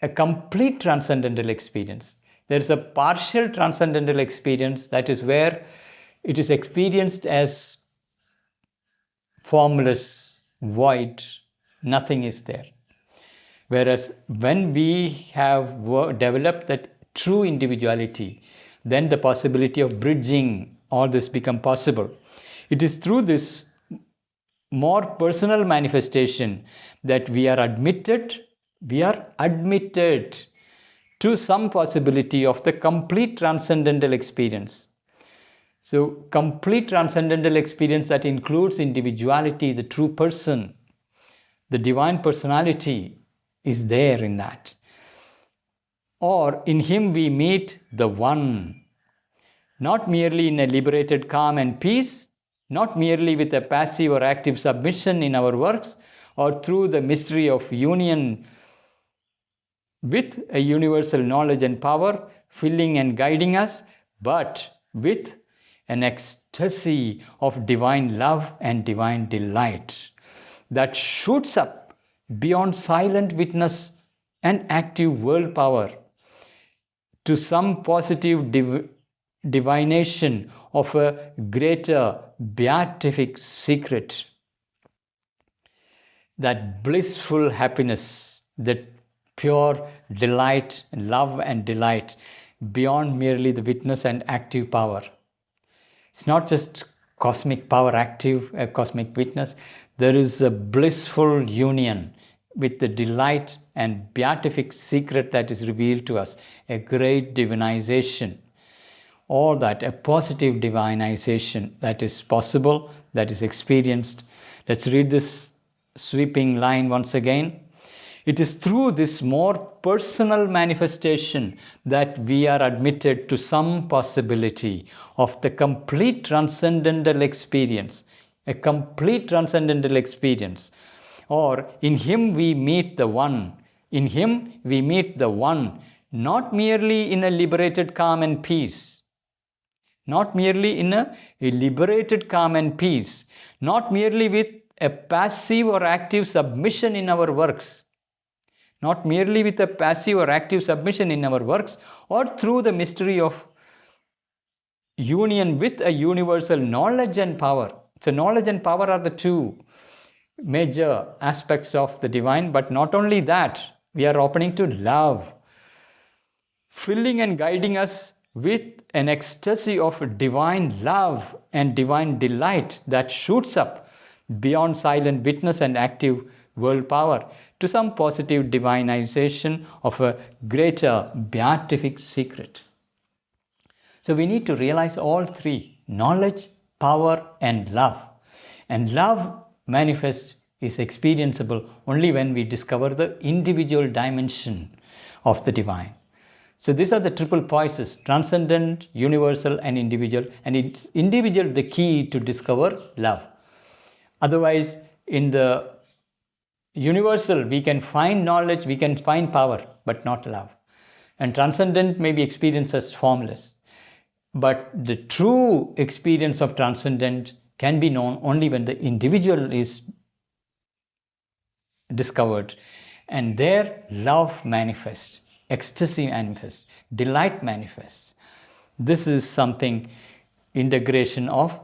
A: A complete transcendental experience. There is a partial transcendental experience, that is where it is experienced as formless, void, nothing is there. Whereas when we have developed that true individuality, then the possibility of bridging all this become possible. It is through this more personal manifestation that we are admitted to some possibility of the complete transcendental experience. So, complete transcendental experience that includes individuality, the true person, the divine personality is there in that. Or in him we meet the one, not merely in a liberated calm and peace, not merely with a passive or active submission in our works, or through the mystery of union with a universal knowledge and power filling and guiding us, but with an ecstasy of divine love and divine delight that shoots up beyond silent witness and active world power to some positive divination of a greater beatific secret. That blissful happiness, that pure delight, love and delight beyond merely the witness and active power. It's not just cosmic power active, a cosmic witness. There is a blissful union with the delight and beatific secret that is revealed to us, a great divinization. All that, a positive divinization that is possible, that is experienced. Let's read this sweeping line once again. It is through this more personal manifestation that we are admitted to some possibility of the complete transcendental experience, a complete transcendental experience. Or in him we meet the one. In him we meet the one, not merely in a liberated calm and peace, not merely in a liberated calm and peace, not merely with a passive or active submission in our works, not merely with a passive or active submission in our works, or through the mystery of union with a universal knowledge and power. So knowledge and power are the two major aspects of the divine, but not only that, We are opening to love, filling and guiding us with an ecstasy of divine love and divine delight that shoots up beyond silent witness and active world power to some positive divinization of a greater beatific secret. So we need to realize all three: knowledge, power, and love. And love manifest is experienceable only when we discover the individual dimension of the divine. So these are the triple poises: transcendent, universal, and individual. And it's individual the key to discover love. Otherwise, in the universal, we can find knowledge, we can find power, but not love. And transcendent may be experienced as formless. But the true experience of transcendent can be known only when the individual is discovered. And there, love manifests, ecstasy manifests, delight manifests. This is something, integration of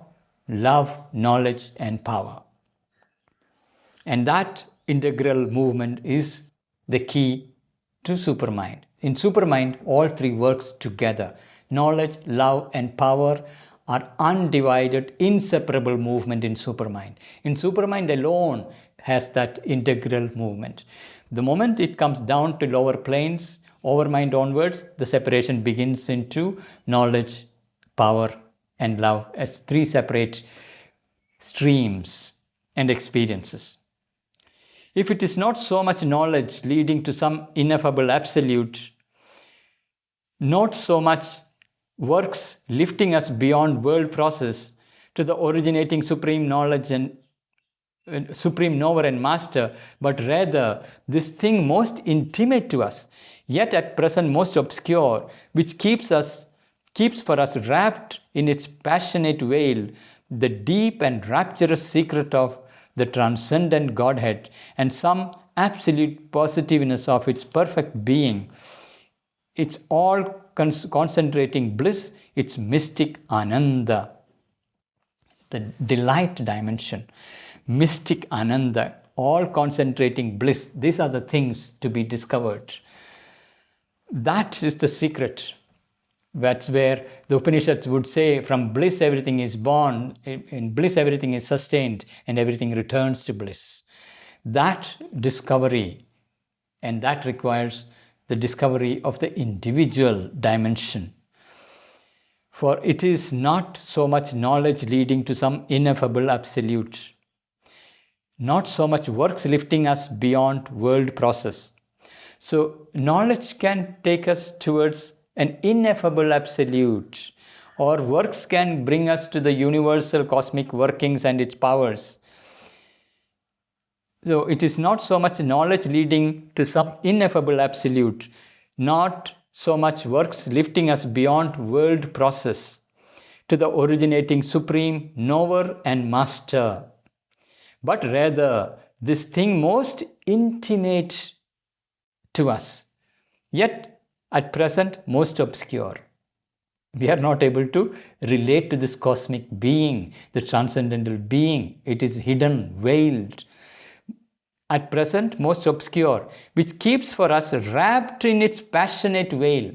A: love, knowledge, and power. And that integral movement is the key to Supermind. In Supermind, all three works together. Knowledge, love, and power are undivided, inseparable movement in Supermind. In Supermind alone has that integral movement. The moment it comes down to lower planes, overmind onwards, the separation begins into knowledge, power, and love as three separate streams and experiences. If it is not so much knowledge leading to some ineffable absolute, not so much works lifting us beyond world process to the originating supreme knowledge and supreme knower and master, but rather this thing most intimate to us, yet at present most obscure, which keeps for us wrapped in its passionate veil, the deep and rapturous secret of the transcendent Godhead and some absolute positiveness of its perfect being, its all concentrating bliss, its mystic Ananda, the delight dimension, mystic Ananda, all concentrating bliss. These are the things to be discovered. That is the secret. That's where the Upanishads would say, from bliss everything is born, in bliss everything is sustained, and everything returns to bliss. That discovery, and that requires the discovery of the individual dimension. For it is not so much knowledge leading to some ineffable absolute, not so much works lifting us beyond world process. So knowledge can take us towards an ineffable absolute, or works can bring us to the universal cosmic workings and its powers. So it is not so much knowledge leading to some ineffable absolute, not so much works lifting us beyond world process to the originating supreme knower and master, but rather this thing most intimate to us, yet at present most obscure. We are not able to relate to this cosmic being, the transcendental being. It is hidden, veiled. At present most obscure, which keeps for us wrapped in its passionate veil,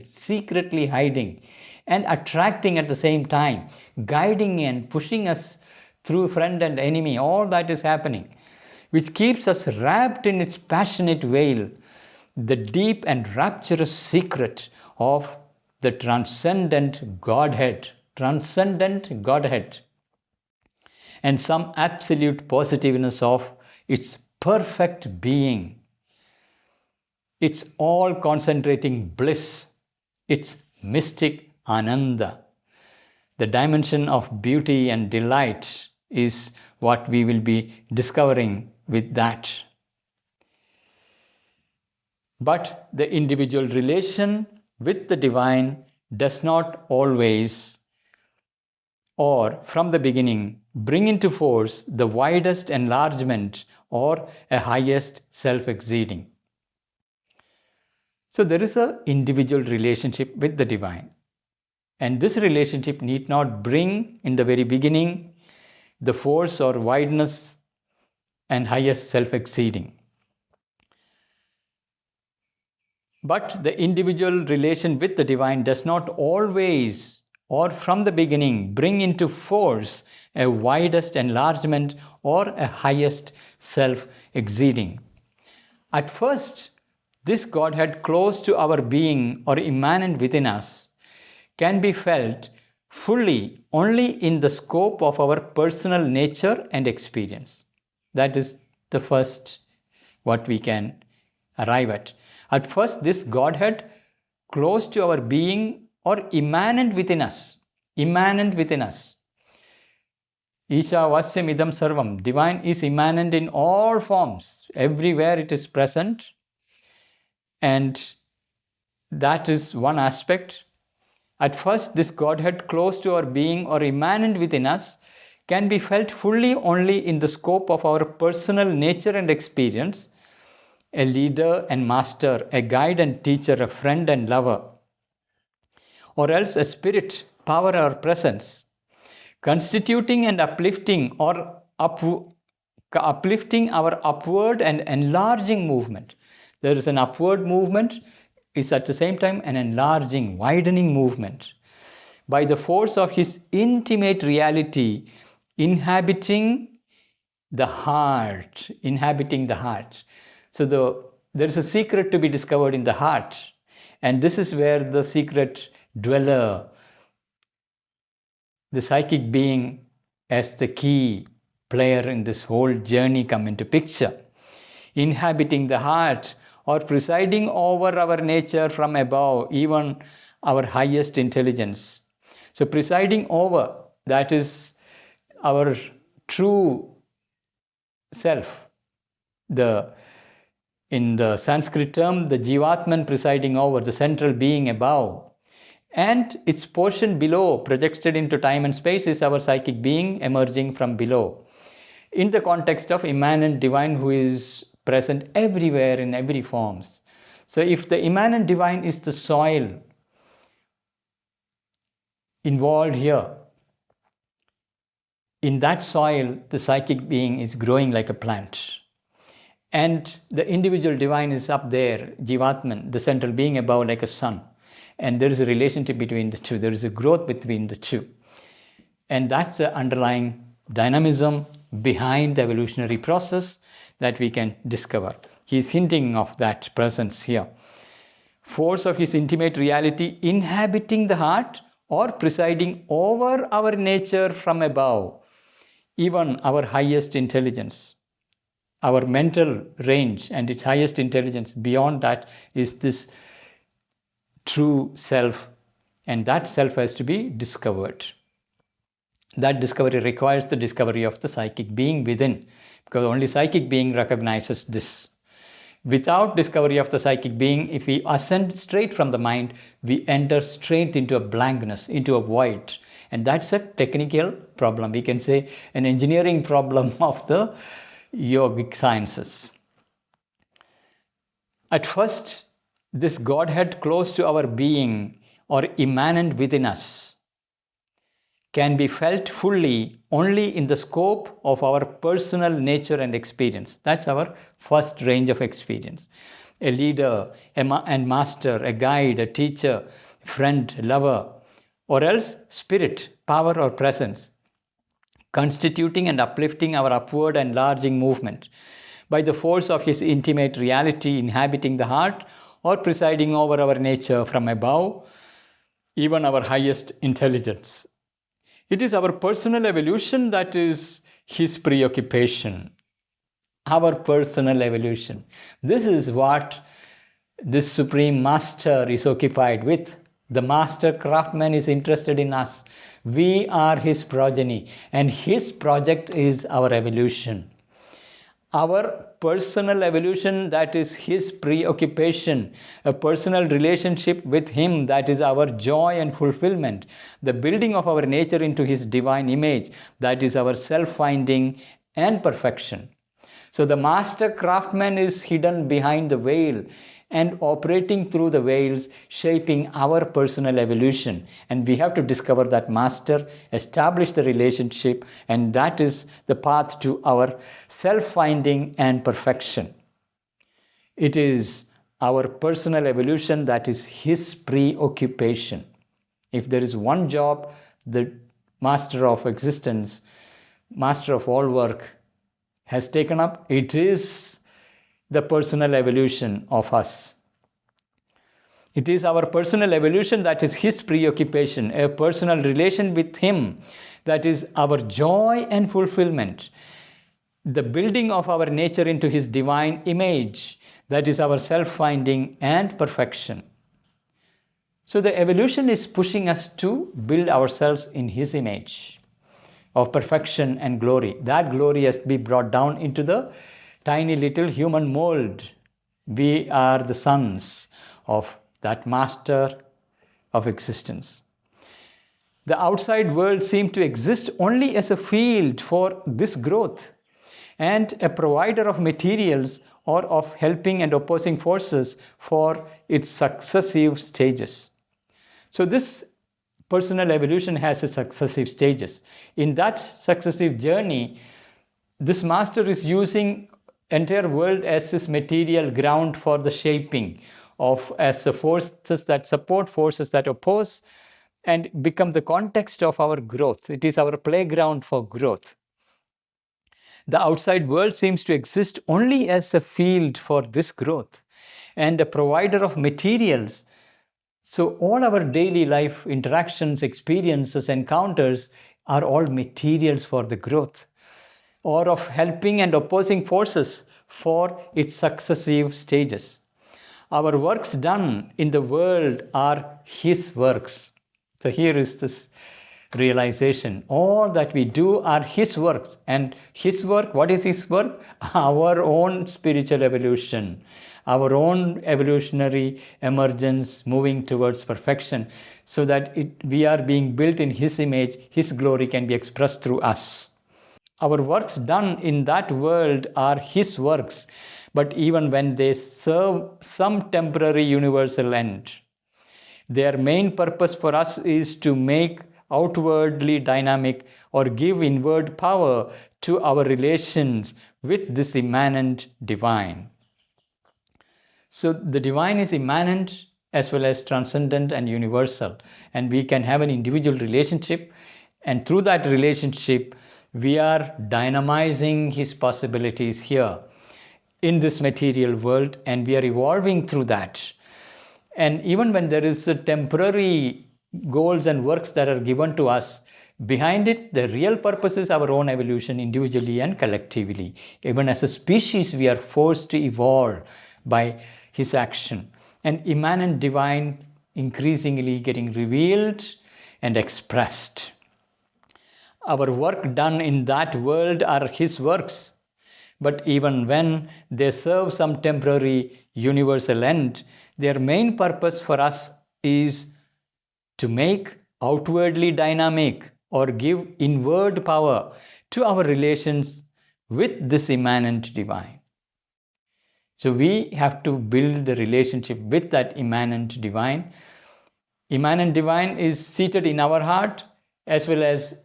A: secretly hiding and attracting at the same time, guiding and pushing us through friend and enemy. All that is happening, which keeps us wrapped in its passionate veil, the deep and rapturous secret of the transcendent Godhead, and some absolute positiveness of its perfect being, its all concentrating bliss, its mystic Ananda. The dimension of beauty and delight is what we will be discovering with that. But the individual relation with the divine does not always, or from the beginning, bring into force the widest enlargement or a highest self-exceeding. So there is an individual relationship with the divine. And this relationship need not bring in the very beginning the force or wideness and highest self-exceeding. But the individual relation with the divine does not always or from the beginning bring into force a widest enlargement or a highest self exceeding. At first, this Godhead close to our being or immanent within us can be felt fully only in the scope of our personal nature and experience. That is the first what we can arrive at. At first, this Godhead close to our being or immanent within us. Immanent within us. Isha Vasyam Idam Sarvam. Divine is immanent in all forms. Everywhere it is present. And that is one aspect. At first, this Godhead close to our being or immanent within us can be felt fully only in the scope of our personal nature and experience. A leader and master, a guide and teacher, a friend and lover, or else a spirit, power or presence, constituting and uplifting uplifting our upward and enlarging movement. There is an upward movement, is at the same time an enlarging, widening movement. By the force of his intimate reality, inhabiting the heart. So there is a secret to be discovered in the heart. And this is where the secret dweller, the psychic being as the key player in this whole journey come into picture. Inhabiting the heart or presiding over our nature from above, even our highest intelligence. So presiding over, that is our true self. In the Sanskrit term, the Jivatman presiding over, the central being above. And its portion below, projected into time and space, is our psychic being emerging from below. In the context of immanent divine who is present everywhere in every forms. So if the immanent divine is the soil involved here, in that soil, the psychic being is growing like a plant. And the individual divine is up there, Jivatman, the central being above, like a sun. And there is a relationship between the two. There is a growth between the two. And that's the underlying dynamism behind the evolutionary process that we can discover. He is hinting of that presence here. Force of his intimate reality inhabiting the heart or presiding over our nature from above, even our highest intelligence. Our mental range and its highest intelligence, beyond that is this true self, and that self has to be discovered. That discovery requires the discovery of the psychic being within, because only psychic being recognizes this. Without discovery of the psychic being, if we ascend straight from the mind, we enter straight into a blankness, into a void. And that's a technical problem. We can say an engineering problem of the yogic sciences. At first, this Godhead close to our being or immanent within us can be felt fully only in the scope of our personal nature and experience. That's our first range of experience. A leader and master, a guide, a teacher, friend, lover, or else spirit, power or presence, constituting and uplifting our upward and enlarging movement by the force of his intimate reality inhabiting the heart or presiding over our nature from above, even our highest intelligence. It is our personal evolution that is his preoccupation. Our personal evolution. This is what this Supreme Master is occupied with. The Master Craftsman is interested in us. We are his progeny, and his project is our evolution. Our personal evolution, that is his preoccupation, a personal relationship with him, that is our joy and fulfillment, the building of our nature into his divine image, that is our self-finding and perfection. So the master craftsman is hidden behind the veil and operating through the veils, shaping our personal evolution. And we have to discover that master, establish the relationship, and that is the path to our self-finding and perfection. It is our personal evolution that is his preoccupation. If there is one job the master of existence, master of all work, has taken up, it is the personal evolution of us. It is our personal evolution that is his preoccupation, a personal relation with him that is our joy and fulfillment. The building of our nature into his divine image, that is our self-finding and perfection. So the evolution is pushing us to build ourselves in his image of perfection and glory. That glory has to be brought down into the tiny little human mold. We are the sons of that master of existence. The outside world seems to exist only as a field for this growth and a provider of materials or of helping and opposing forces for its successive stages. So this personal evolution has its successive stages. In that successive journey, this master is using entire world as his material ground for the shaping of as the forces that support, forces that oppose, and become the context of our growth. It is our playground for growth. The outside world seems to exist only as a field for this growth and a provider of materials. So all our daily life interactions, experiences, encounters are all materials for the growth or of helping and opposing forces for its successive stages. Our works done in the world are his works. So here is this realization. All that we do are his works. And his work, what is his work? Our own spiritual evolution, our own evolutionary emergence moving towards perfection, so that we are being built in his image, his glory can be expressed through us. Our works done in that world are his works, but even when they serve some temporary universal end, their main purpose for us is to make outwardly dynamic or give inward power to our relations with this immanent divine. So the divine is immanent as well as transcendent and universal, and we can have an individual relationship, and through that relationship we are dynamizing his possibilities here in this material world, and we are evolving through that. And even when there is a temporary goals and works that are given to us, behind it, the real purpose is our own evolution individually and collectively. Even as a species, we are forced to evolve by his action. And immanent divine increasingly getting revealed and expressed. Our work done in that world are his works. But even when they serve some temporary universal end, their main purpose for us is to make outwardly dynamic or give inward power to our relations with this immanent divine. So we have to build the relationship with that immanent divine. Immanent divine is seated in our heart as well as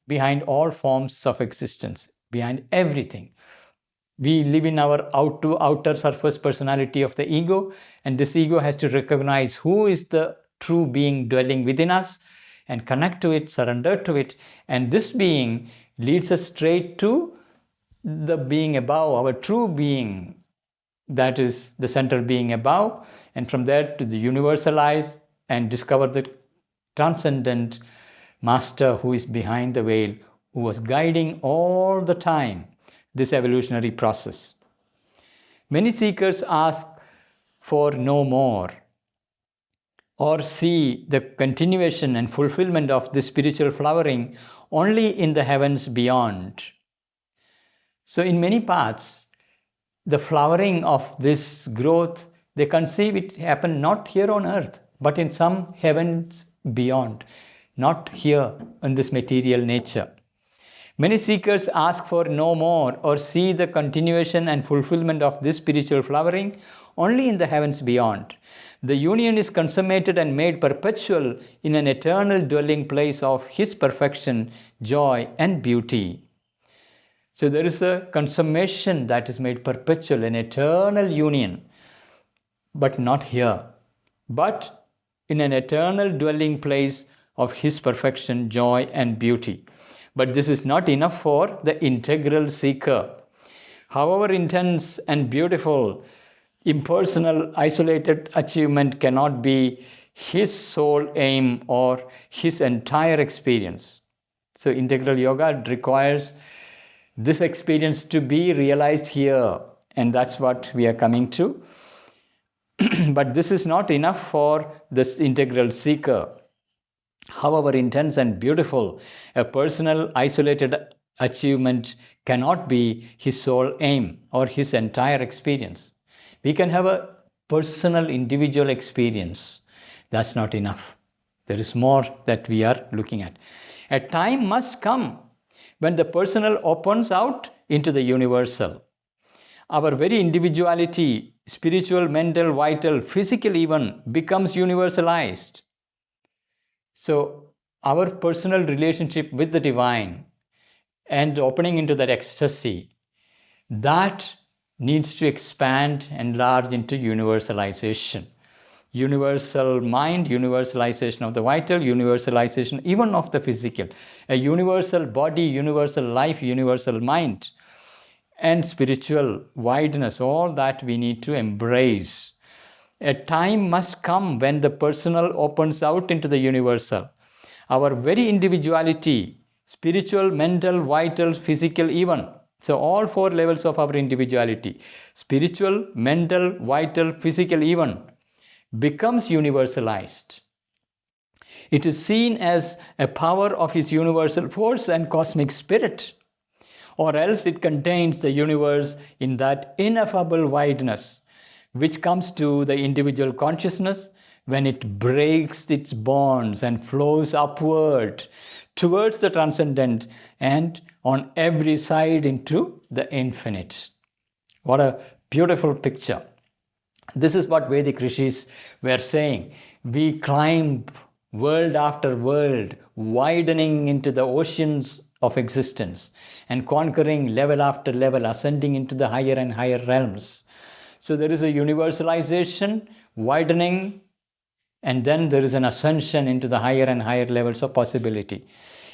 A: behind all forms of existence, behind everything. We live in our outer surface personality of the ego, and this ego has to recognize who is the true being dwelling within us and connect to it, surrender to it. And this being leads us straight to the being above, our true being, that is the central being above, and from there to the universalize and discover the transcendent master who is behind the veil, who was guiding all the time this evolutionary process. Many seekers ask for no more or see the continuation and fulfillment of this spiritual flowering only in the heavens beyond. So in many paths, the flowering of this growth, they conceive it happen not here on earth, but in some heavens beyond, not here in this material nature. Many seekers ask for no more or see the continuation and fulfillment of this spiritual flowering only in the heavens beyond. The union is consummated and made perpetual in an eternal dwelling place of his perfection, joy, and beauty. So there is a consummation that is made perpetual, an eternal union but not here, but in an eternal dwelling place of His perfection, joy, and beauty. But this is not enough for the integral seeker. However intense and beautiful, impersonal, isolated achievement cannot be his sole aim or his entire experience. So integral yoga requires this experience to be realized here, and that's what we are coming to. But this is not enough for this integral seeker. However intense and beautiful, a personal, isolated achievement cannot be his sole aim or his entire experience. We can have a personal, individual experience. That's not enough. There is more that we are looking at. A time must come when the personal opens out into the universal. Our very individuality, spiritual, mental, vital, physical even, becomes universalized. So our personal relationship with the divine and opening into that ecstasy, that needs to expand, enlarge into universalization. Universal mind, universalization of the vital, universalization even of the physical. A universal body, universal life, universal mind, and spiritual wideness, all that we need to embrace. A time must come when the personal opens out into the universal. Our very individuality, spiritual, mental, vital, physical even. So all four levels of our individuality, spiritual, mental, vital, physical even, becomes universalized. It is seen as a power of His universal force and cosmic spirit, or else it contains the universe in that ineffable wideness which comes to the individual consciousness when it breaks its bonds and flows upward towards the transcendent and on every side into the infinite. What a beautiful picture. This is what Vedic rishis were saying. We climb world after world, widening into the oceans of existence and conquering level after level, ascending into the higher and higher realms. So there is a universalization, widening, and then there is an ascension into the higher and higher levels of possibility.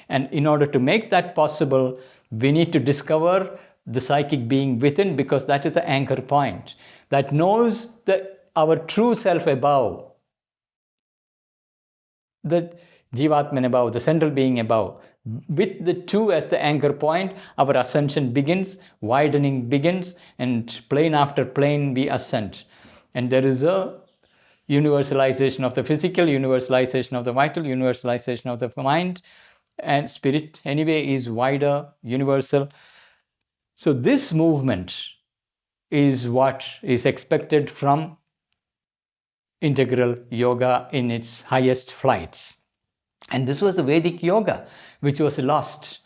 A: And in order to make that possible, we need to discover the psychic being within, because that is the anchor point that knows our true self above, the Jivatman above, the central being above. With the two as the anchor point, our ascension begins, widening begins, and plane after plane we ascend. And there is a universalization of the physical, universalization of the vital, universalization of the mind, and spirit anyway is wider, universal. So this movement is what is expected from integral yoga in its highest flights. And this was the Vedic yoga, which was lost.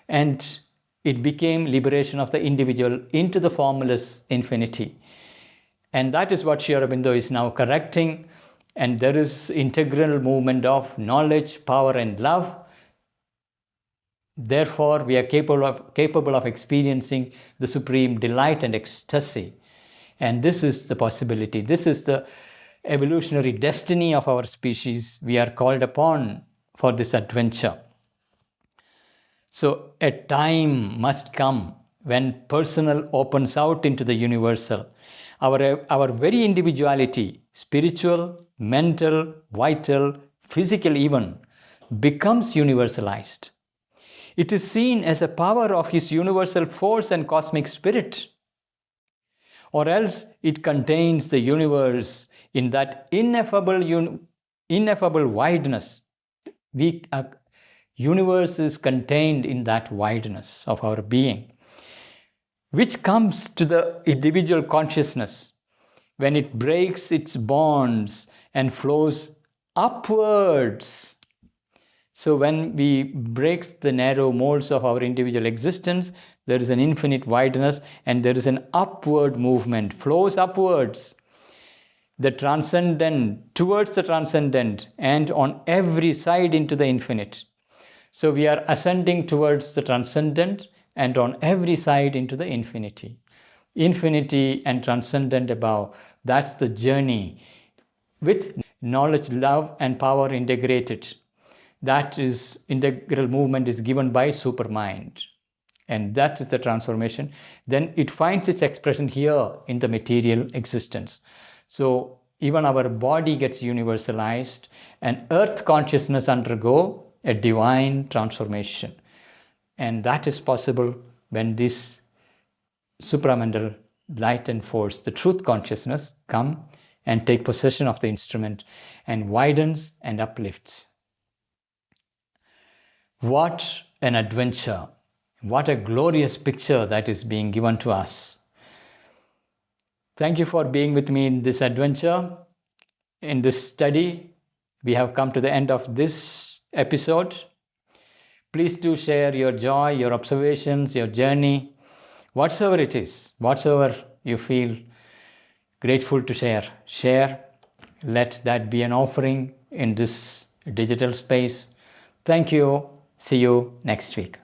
A: And it became liberation of the individual into the formless infinity. And that is what Sri Aurobindo is now correcting. And there is integral movement of knowledge, power, and love. Therefore, we are capable of experiencing the supreme delight and ecstasy. And this is the possibility. This is the evolutionary destiny of our species. We are called upon for this adventure. So a time must come when personal opens out into the universal. Our very individuality, spiritual, mental, vital, physical even, becomes universalized. It is seen as a power of His universal force and cosmic spirit, or else it contains the universe in that ineffable wideness. Universe is contained in that wideness of our being, which comes to the individual consciousness when it breaks its bonds and flows upwards. So when we break the narrow molds of our individual existence, there is an infinite wideness and there is an upward movement, flows upwards. The transcendent, towards the transcendent, and on every side into the infinite. So we are ascending towards the transcendent and on every side into the infinity. infinity and transcendent above. That's the journey with knowledge, love, and power integrated. That is, integral movement is given by Supermind. And that is the transformation. Then it finds its expression here in the material existence. So even our body gets universalized, and earth consciousness undergo a divine transformation. And that is possible when this supramental light and force, the truth consciousness, come and take possession of the instrument and widens and uplifts. What an adventure! What a glorious picture that is being given to us. Thank you for being with me in this adventure, in this study. We have come to the end of this episode. Please do share your joy, your observations, your journey, whatsoever it is, whatsoever you feel grateful to share. Share. Let that be an offering in this digital space. Thank you. See you next week.